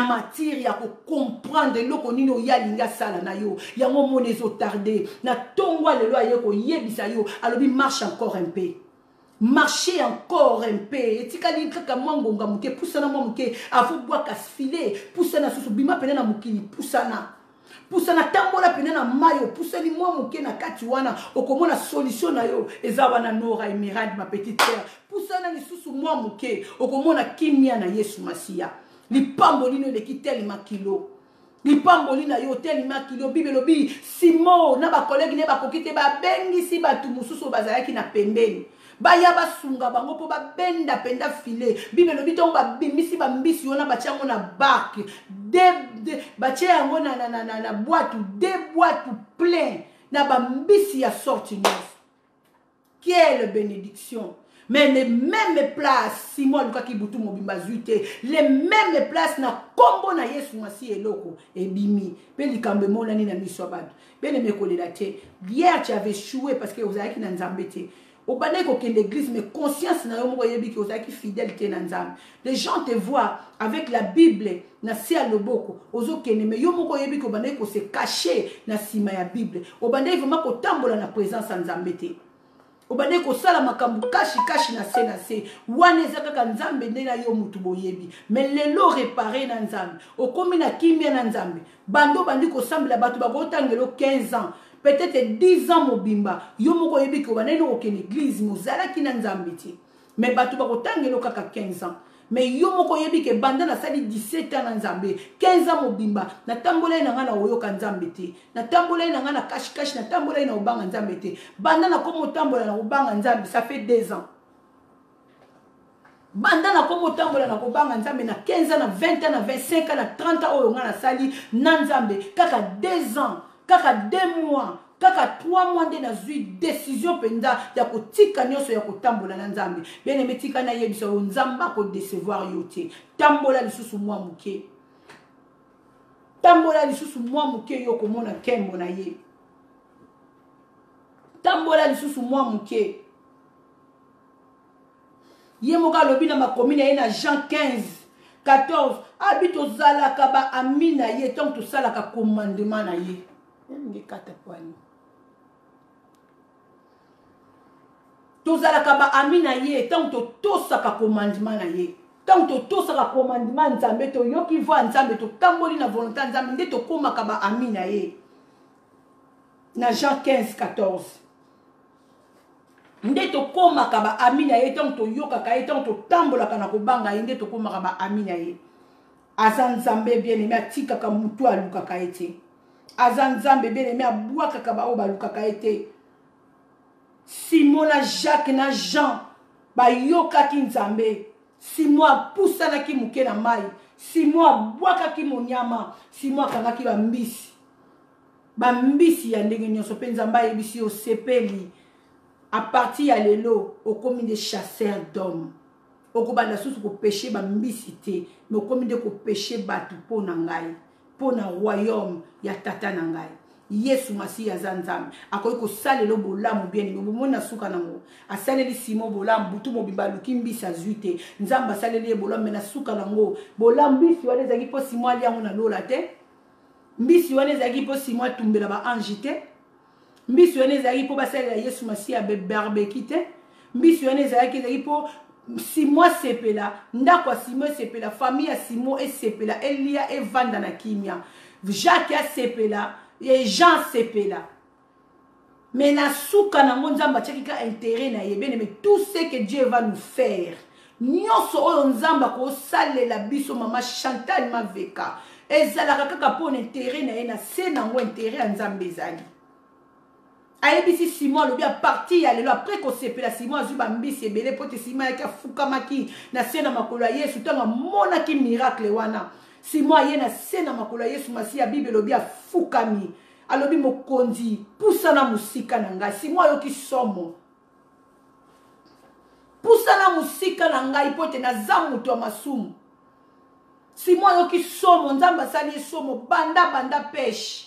matière ya comprendre loko nini oyalinga sala na yo yango mona ezotarde na tongwa lelo aye koyebisa yo alobi marche encore un peu. Marcher encore un peu. Et si kali kaka mwangonga muke pusana mwa muke afu bwa kasfile pusana susu bima pena na mukili pusana tambola pena na mayo pusani mwa muke na kati wana okomona solution na yo eza wana Nora Emirade ma petite sœur pusana lisusu mwa muke okomona kimia na Yesu Masiya lipamboli no leki telema kilo lipamboli na yo telema kilo Bible lobi Simon na ba collègue ne ba kokite ba bengi si batu mususu bazalaki na pembeni baya basunga bango po ba benda penda file Bible lobi to ba bimisi ba mbisi yona ba tiango na bac de ba tiango na boîte deux boîtes plein na ba mbisi ya sorti neuf. Quelle bénédiction! Mais les mêmes places, si moi, Luka Kibutu Mobimba Zuite, les mêmes places na combo na Yesu Masi eloko et bimi. Ben likambe mona ni na miswabad. Ben me koledate. Hier tu avais échoué parce que vous avez qui nan zambete. Au bande ko ken l'église mais conscience na yo moko yebi que vous avez qui fidélité nan zambe. Les gens te voient avec la Bible na sia loboko. Ozo kene mais yo moko yebi ko bande ko se cacher na sima ya Bible. Au bande vraiment ko tambola na présence en zambete. Obane ko sala makambu kashi na se wane ezaka nzambe ndena yo mutu boyebi mais lelo réparer na nzambe okomi na kimia na nzambe bando bandi ko sambela batu bakotangelo 15 ans peut-être 10 ans mobimba yo moko yebi ko banene ko ken église mozala ki na nzambe ti mais batu bakotangelo kaka 15 ans mais yo moko yebi ke banda na sali 17 ans na nzambe 15 ans mobimba na tambola na ngana oyoka nzambe te na tambola na ngana kashi na tambola na obanga nzambe te banda na komo tambola na obanga nzambe ça fait 2 ans banda na komo tambola na obanga nzambe na 15 ans na 20 ans na 25 ans na 30 ans oyo ngana sali na nzambe kaka 2 ans kaka 2 mois kaka 3 mois de na zui décision penda ya kotika nyoso ya kotambola na nzambe bien emetika na yebisa nzamba ko décevoir yote tambola lisusu mwa muke tambola lisusu mwa muke yo komona kembo na ye tambola lisusu mwa muke ye moka lobi na makomine ye na Jean 15 14 habito zalaka ba amina ye tant to salaka commandement na ye ngekata kwani tozalaka ba amina ye tant to tosaka commandement na ye tant to tosaka commandement nzambe to yoki voa nzambe to tamboli na volonté nzambe nde to komaka ba amina ye na Jean 15 14 nde to komaka ba amina ye tant to yokaka ye tant to tambolaka na kobanga ye nde to komaka ba amina ye aza nzambe bien aimé atikaka mutu alukaka ete aza nzambe bien aimé abwakaka ba o balukaka ete Simon na Jacques na Jean ba yokaki nzambe Simon apusanaki muke na mai Simon abwakaki monyama Simon akangaki ba mbisi ya ndenge nyonso pe nzamba yebisi o sepeli à partir ya lelo okomi de chasseur d'hommes okobanda susu ko péché ba mbisi te mais okomi de ko péché batu po na ngai po na royaume ya tata na ngai Yesu Masiya aza nzambe akoki kosalela bolamu bien ngo mona suka nango asaleli Simon bolamu butu mobimba luki mbisi azwi te nzambe asaleli bolamu na suka nango bolamu mbisi wana ezaki po Simon ali yango na lola te mbisi wana ezaki po Simon atumbela ba ange te mbisi wana ezaki po basalela Yesu Masiya be barbeki te mbisi wana ezaki po Simon sepela ndako ya Simon sepela famille ya Simon esepela Elia evanda na kimia Jacques asepela et Jean sepela mais na souka na nzamba tchekika intérêt na ye bien mais tout ce que Dieu va nous faire nyonso oyo nzamba ko salela biso mama Chantal Maveka ezalaka kaka po intérêt na ye na se nango intérêt ya nzambe ezali ayebisi Simon lobi a parti ya lelo après ko sepela Simon azu ba mbisi ebele pote Simon yaka fukamaki na se na makolo ya Yesu tanga monaki miracle wana Simon ye na se na makolo ya Yesu Masiya Bible lobi a fukami alobi mokonzi pusana musika na ngai Simon yoki somo pusana musika na ngai pote na zamu to masumu Simon yoki somo nzamba sali somo banda pêche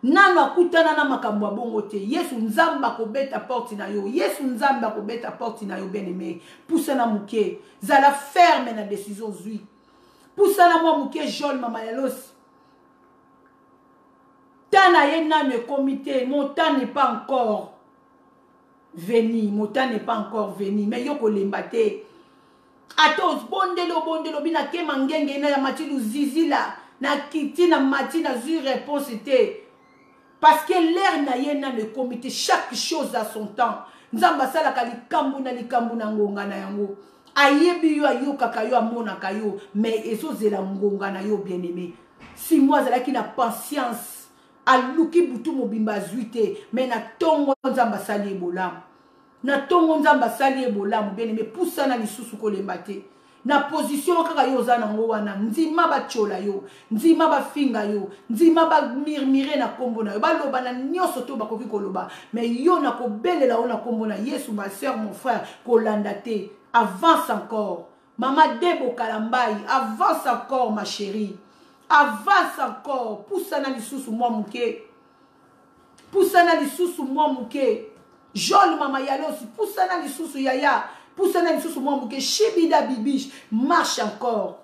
nano akutana na makambo ya bongo te Yesu nzamba kobeta porte na yo Yesu nzamba kobeta porte na yo bien-aimé pusana muke zala ferme na décision zui pusana mwa muke Joel mama yalosi tana ye nano comité mon temps n'est pas encore venu mais yoko lembate atos bondelo bina ke mangenge na ya matilu zizila na kiti na mati na zu réponse te parce que l'air na ye na le comité chaque chose à son temps nzamba sala kalikambu na ngonga na yango ayebi yo ayokaka yo amonaka yo mais ezozela ngonga na yo bien aimé si moi azalaki na patience aluki butu mobimba azuite mais na tongo nzamba sali ebolamu na tongo nzamba sali ebolamu bien aimé pusana lisusu kolemba te na position kaka yo za nango wana ndima bachola yo ndima bafinga yo ndima ba murmure na kombo na yo baloba na nyonso to bakoki koloba mais yo na kobelela ona kombo na Yesu ma sœur mon frère kolanda te avance encore maman Debo Kalambai avance encore ma chérie avance encore poussana lisusu moi muke poussana lisusu moi muke jol mama yalosi poussana lisusu yaya poussana lisusu moi muke shibida bibiche marche encore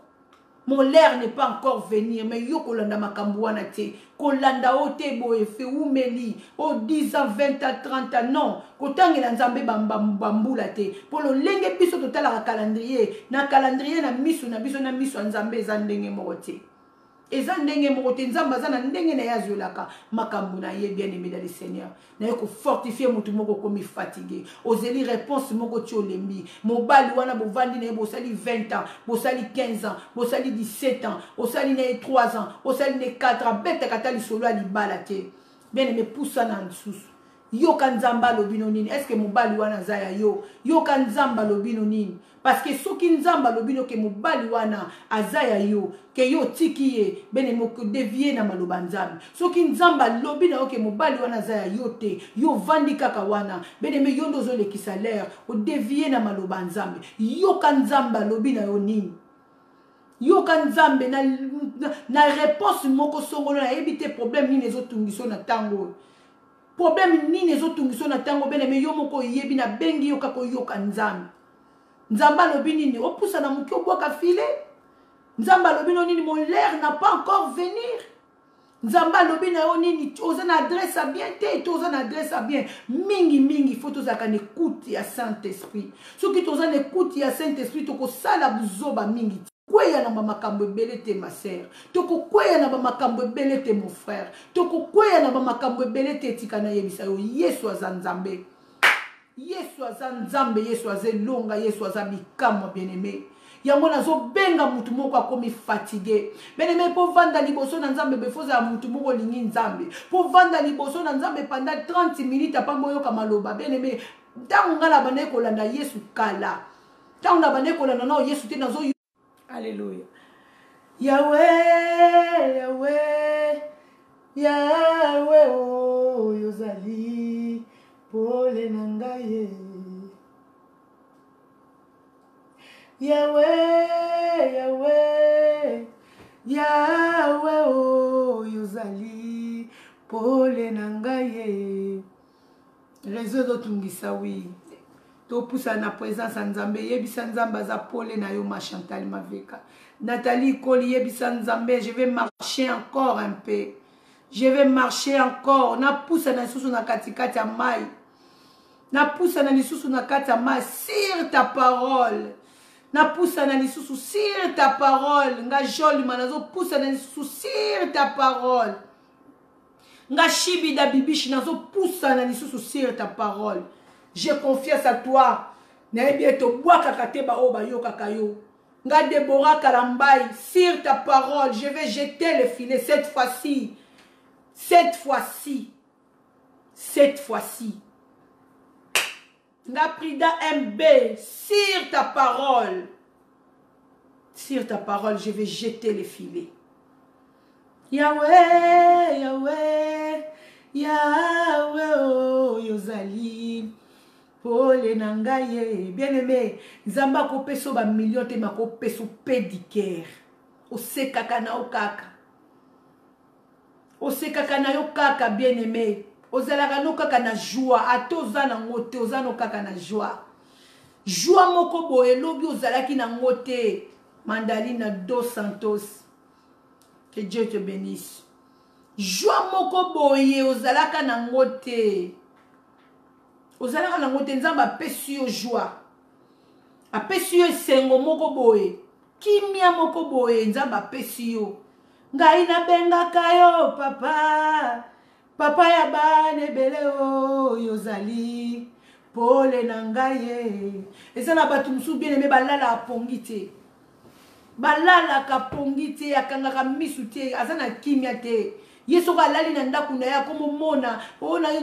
mon l'air n'est pas encore venir mais yo kolanda makambo wana te kolanda ote boye fe umeli o 10 ans 20 ans 30 ans non kotangela nzambe bambula te polo lenge biso totala calendrier na misu na biso na misu nzambe za ndenge moko te eza ndenge moko te nzamba za na ndenge na yazolaka makambo na ye bien aimé dans le Seigneur na yo ko fortifier mutu moko komi fatigué ozeli réponse moko ti olembi mobali wana bovandi na ye bosali 20 ans bosali 15 ans bosali 17 ans osali na 3 ans osali na 4 ans bete kata lisolo libala te bien aimé poussa na nsusu yoka nzamba lobino nini est-ce que mobali wana zaya yo yoka nzamba lobino nini parce que soki nzamba lobino ke mobali wana azaya yo ke yo tiki ye bene moko dévier na maloba nzambe soki nzamba lobina oke mobali wana zaya yo te yo vandi kaka wana bene me yo ndozo le kisalaire o dévier na maloba nzambe yoka nzamba lobina yo nini yoka nzambe na réponse moko songolo na ebite problème nini ezotungiso na tango problème nini ezotungiso na tango bene me yo moko yebi na bengi yo kako yoka nzambe nzamba lobi nini opusa na muki obwaka file nzamba lobi nini mon l'air n'a pas encore venir nzamba lobi na yo nini oza na adresse à bien te toza na adresse à bien mingi faut tozaka na écoute ya Saint-Esprit soki toza na écoute ya Saint-Esprit tokosala buzoba mingi kweya na bamakambo ebele te ma sœur tokokweya na bamakambo ebele te mon frère tokokweya na bamakambo ebele te etika na yebisa yo Yesu aza nzambe Yesu aza nzambe Yesu aza longa Yesu aza bikamwa bien-aimé yango nazobenga mutu moko akomi fatigué bien-aimé po vanda liboso na nzambe befoza mutu moko lingi nzambe po vanda liboso na nzambe pendant 30 minutes apango yoka maloba bien-aimé ntango ngala bande kolanda Yesu kala ntango na bande kolanda na Yesu te nazo Alléluia. Yahweh, Yahweh, Yahweh, oh, Yozali, Pole Nangaye. Yahweh, Yahweh, Yahweh, oh, Yozali, Pole Nangaye. Réseau d'Otungisa, oui. Poussa na présence nzambe yebisa nzamba za pole na yo ma Chantal Maveka Nathalie Koli yebisa nzambe je vais marcher encore un peu je vais marcher encore na poussa na susu na katikati ya mai na poussa na lisusu na kati ya mai sur ta parole na poussa na lisusu sur ta parole nga joli manazo poussa na lisusu sur ta parole nga shibida bibishi nazo poussa na lisusu sur ta parole. J'ai confiance à toi. Naebieto boaka kateba oba yo kakayo. Nga Deborah Kalambai, sur ta parole, je vais jeter le filet cette fois-ci. Cette fois-ci. Cette fois-ci. Nga Prida MB, sur ta parole. Sur ta parole, je vais jeter le filet. Yahweh, Yahweh, Yahweh, oh, Yozali. Pole nangaye, bien-aimé, Zamba ko peso ba million te mako peso pédicure. Osekaka na okaka. Osekaka na yo kaka bien-aimé. Ozalaka no kaka na joie, atoza na ngote, ozano kaka na joie. Joie moko boye lobi ozalaki na ngote. Mandaline Dos Santos. Que Dieu te bénisse. Joie moko boye ozalaka na ngote. Ozalaka na ngote nzamba apesi yo joie. Apesi yo esengo moko boye. Kimia moko boye nzamba apesi yo. Ngai na bengaka yo papa. Papa ya bane bele o yozali. pole na ngai eza na bato mosusu bien aimé balala apongi te balala kapongi te akangaka misu te aza na kimia te ye soki alali na ndako na ye akomomona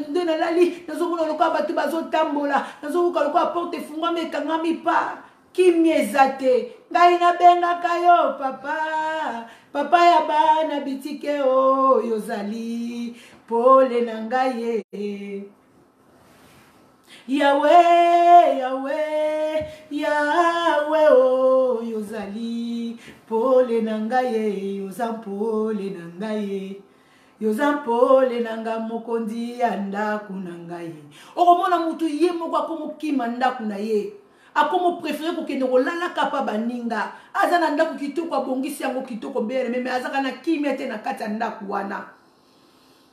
nde nalali nazomona lokola bato bazotambola nazokoka lokola porte efungwami ekangami pa kimia eza te ngai nabengaka yo papa ya bana bitike oyo ozali pole na ngai Yahweh oyo ozali pole na ngai oza pole na ngai yoza mpole na nga mokonzi ya ndako na ngai okomona mutu ye moko akomokima ndako na ye akomoprefere kokende kolalaka pa baninga aza na ndako kitoko abongisi yango kitoko bele meme azaka na kimia te na kati ya ndako wana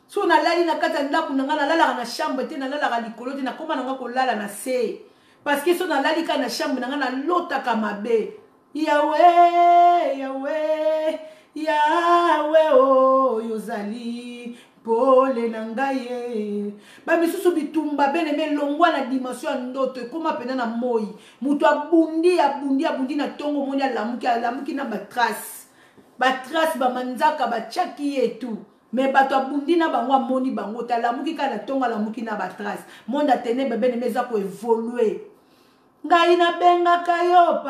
so nalali na kati ya ndako na nga nalalaka na chambre te nalalaka likolo te nakoma na nga kolala na se parce que so nalali kaka na chambre na nga nalotaka mabe Yahweh oyo ozali pole na ngai bamisusu bitumba bene melongwa na dimension ya ndoto ekoma pena na moi mutu abundi na tongo moni alamuki na batrace bamanzaka batiaki ye tu me bato abundi na bango amoni bango te alamuki kaka na tongo alamuki na batrace monde atenebre bene eza koevolue ngai nabengaka yo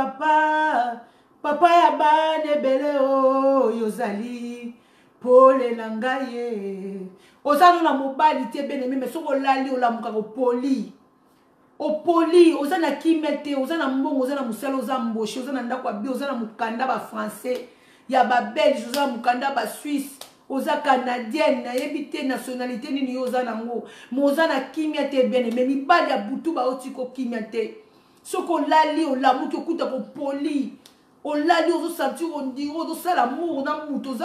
papa ya bana ebele oyo ozali pole na ngai ozali na mobali te bene meme soki olali olamukaka opoli oza na kimia te oza na mbongo oza na mosala oza mboshe oza na ndako ya bi oza na mokanda bafrançais ya babelge oza na mokanda baswisse oza canadienne nayebi te nationalité nini yo oza nango me oza na kimia te bene me mibali ya butu baoti kokimia te soki olali olamuki okuta kopoli olali ozosentir ondire ozosala amour na mutu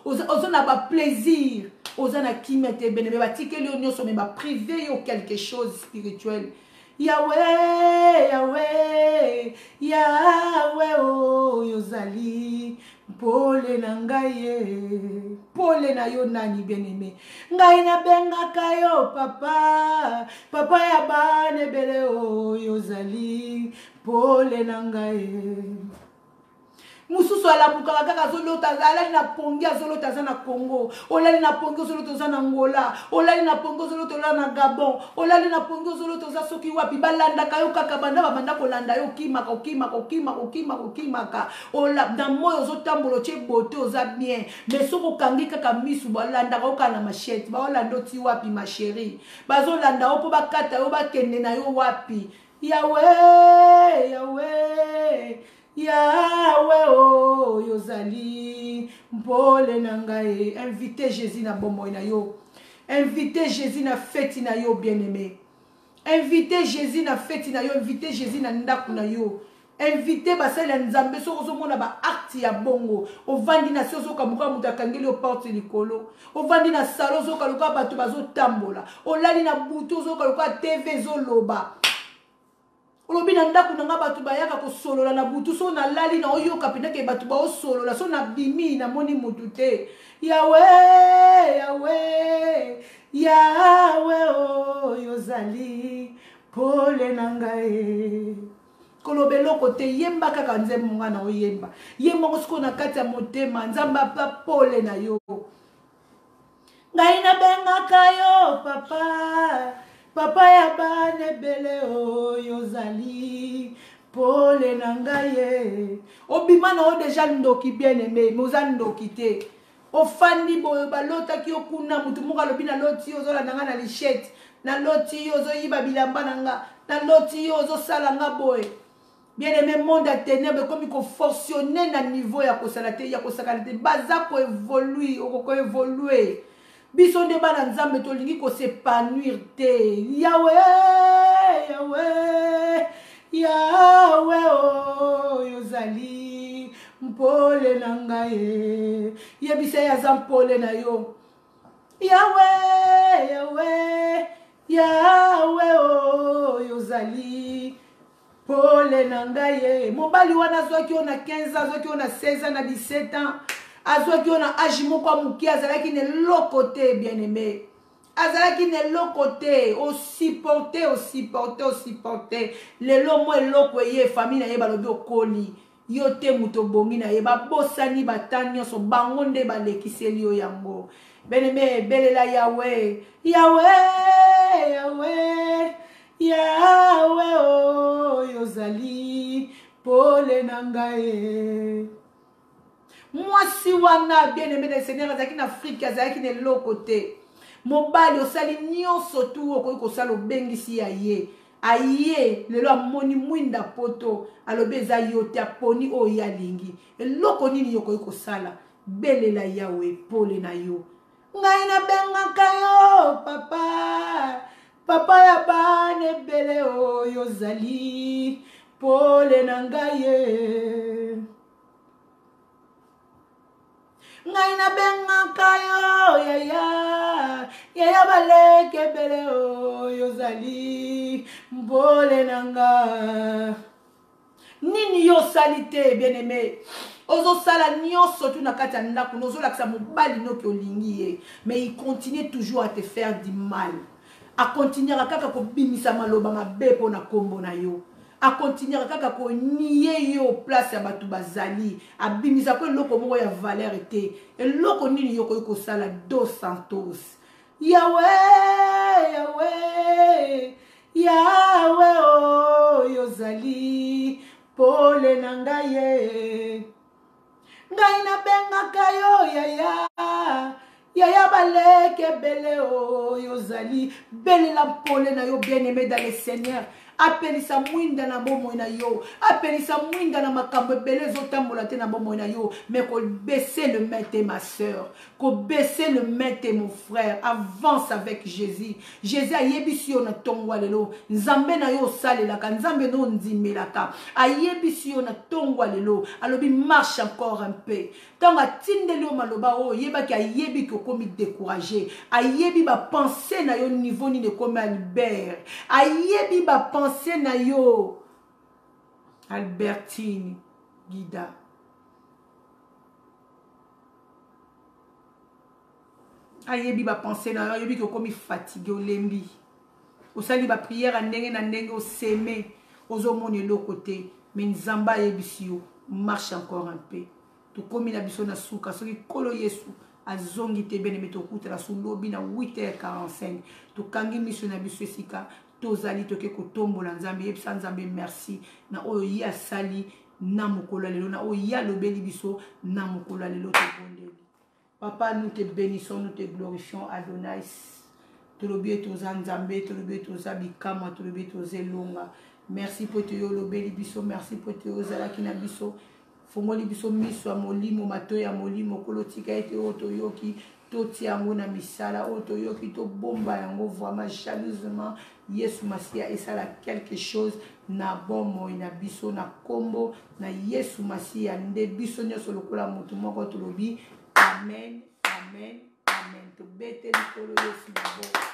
oza na baplaisir oza na kimia te bene me batikeli yo nyonso me baprive yo quelque chose spirituel Yahweh oyo ozali pole na ngai pole na yo nani bien-aimé ngai nabengaka yo papa ya bana ebele oyo ozali pole na ngai mususu alamukaka kaka azolota alali na pongi azolota aza na Congo olali na pongi ozolota oza na Angola olali na pongi ozolota oza na Gabon olali na pongi ozolota oza soki wapi balandaka yo kaka banda kolanda yo okimaka na moyo ozotambola otie bote oza bien mais soki okangi kaka misu balandaka yo kaka na machete baolanda oti wapi ma chérie bazolanda yo mpo bakata yo bakende na yo wapi Yahweh oyo ozali mpole na ngai invite Jésus na bomoi na yo invite Jésus na feti na yo bien-aimé invite Jésus na feti na yo invite Jésus na ndako na yo invite basali ya nzambe soki ozomona baacte ya bongo ovandi na se ozokamuka mutu akangeli yo porte likolo ovandi na salo ozokaluka bato bazotambola olali na butu ozokaluka tv ezoloba olobi na ndako na nga bato bayaka kosolola na butu so nalali na oyoka pena ke bato baosolola so na bimi na moni mutu te Yahweh oyo ozali pole na ngai koloba eloko te yemba kaka nzembo nga na oyemba yemba ngo siko na kati ya motema nzambe apa pole na yo ngai nabengaka yo papa ya bana ebele oyo ozali pole na ngai obima na o deja ndoki bien-aimé me oza ndoki te ofandi boyo balotaki yo kuna mutu moko alobi naloti yo ozolanda nga na lichette naloti yo ozoyiba bilamba na nga naloti yo ozosala nga boye bien-aimé monde ya ténèbre ekomi kofonctionne na niveau ya kosala te ya kosakana te baza koevolue okokoevolue biso nde bana nzambe tolingi kosepanouir te Yahweh oyo ozali mpole na ngai yebisa ye aza mpole na yo Yahweh oyo ozali pole na ngai mobali wana azwaki yo na 15 ans azwaki yo na 16 ans na 17 ans azwaki yo na age moko amuki azalaki na eloko te bien-aimé azalaki na eloko te osupporte lelo mo eloko eye famille na ye balobi okoli yo te moto bongi na ye babosani bata nyonso bango nde balekiseli yo yango beneme ebelela yawe oyo ozali pole na ngai mwasi wana bien-aimé de Seigneur azalaki na Afrique azalaki na eloko te mobali osali nyonso tu okoki kosala obengisi ya ye aye lelo amoni mwinda poto alobi eza yo te aponi oyo alingi eloko nini yo okoki kosala belela yawe pole na yo ngai nabengaka yo papa ya bana ebele oyo ozali pole na ngai ye ngai nabengaka yo yaya baleke ebele oyo ozali pole na nga nini yo osali te bien-aimé ozosala nyonso tu na kati ya ndako ozolakisa mobali noki olingi ye mais il continue toujours à te faire du mal akontinuaka kaka kobimisa maloba mabe mpo na kombo na yo akontinuaka kaka konie yo place ya bato bazali abimisaka eloko moko ya valeur te eloko nini yo koki kosala Dos Santos yawe oyo ozali pole na ngai ye ngai nabengaka yo yaya baleke ebele oyo ozali belela pole na yo bien-aimé dans le Seigneur apelisa mwinda na bomoi na yo apelisa mwinda na makambo ebele ezotambola te na bomoi na yo mais baisser le main te ma soeur baisser le main te mon frère avance avec Jésus ayebisi yo na tongo lelo nzambe na yo osalelaka nzambe no ndimelaka ayebisi yo na tongo lelo alobi marche encore un peu ntango atindeli yo maloba oyo yebaki ayebi ki okomi découragé ayebi bapense na yo niveau nini ekomi Albert ayebi bapense na yo Albertine Guida ayebi bapense na yo ayebi ki okomi fatigué olembi osali baprière ya ndenge na ndenge oseme ozomona eloko te mais nzambe ayebisi yo marche encore un peu tokomi na biso na suka soki kolo Yesu azongi te bien-aimé tokutela su lobi na 8h45 tokangi miso na biso esika tozali toke kotombola nzambe yebisa nzambe merci na oyo ye asali na mokolo lelo na oyo ye alobeli biso na mokolo lelo tobondeli papa nous te bénissons nous te glorifions Adonai tolobi toza nzambe tolobi toza bikama tolobi toza elonga merci po te yo lobeli biso merci po te ozalaki na biso fongoli biso miso ya molimo matoyi ya molimo kolotika ete oyo toyoki totia yango na misala oyo toyoki tobomba yango vraiment jalousement Yesu Masia esala quelque chose na bomoi na biso na kombo na Yesu Masia nde biso nyonso lokola motu moko tolobi amen amen amen tobete likolo Yesu na bo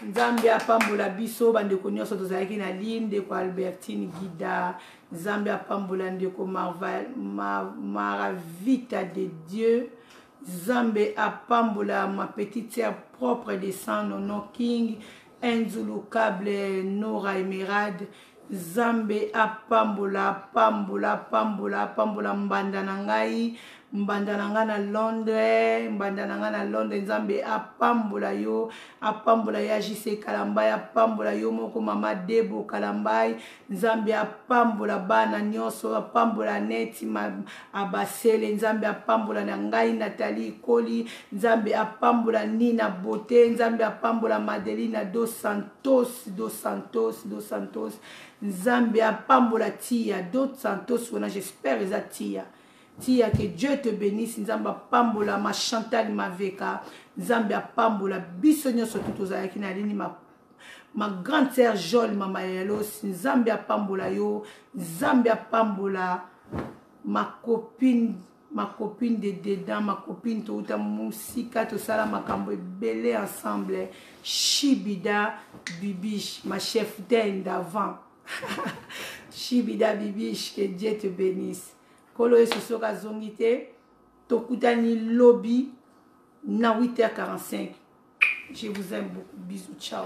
Nzambe apambola biso bandeko nyonso tozalaki na ligne ndeko Albertine Guida Nzambe apambola ndeko Maravita de Dieu Nzambe apambola ma petite sœur propre de sang Nono King Enzulu Cable Nora Emerade Nzambe apambola pambola mbanda na ngai mbanda na nga na Londres Nzambe apambola yo apambola ya JC Kalambai apambola yo moko mama Debo Kalambai Nzambe apambola bana nyonso apambola neti abasele Nzambe apambola na ngai Nathalie Koli Nzambe apambola Nina Bote Nzambe apambola Madeline Dos Santos Nzambe apambola Tia Dos Santos wana j'espère eza Tia que Dieu te bénisse Nzambe apambola ma Chantal Maveka Nzambe apambola biso nyonso tout ozalaki na lini ma grande sœur Joel mama Elos Nzambe apambola yo Nzambe apambola ma copine de dedans ma copine touta musika to sala makambo ebele ensemble Shibida Bibiche ma chef d'aide d'avant Shibida Bibiche que Dieu te bénisse Kolo Yesu soka zongite Tokutani lobby na 8h45. Je vous aime beaucoup. Bisous. Ciao.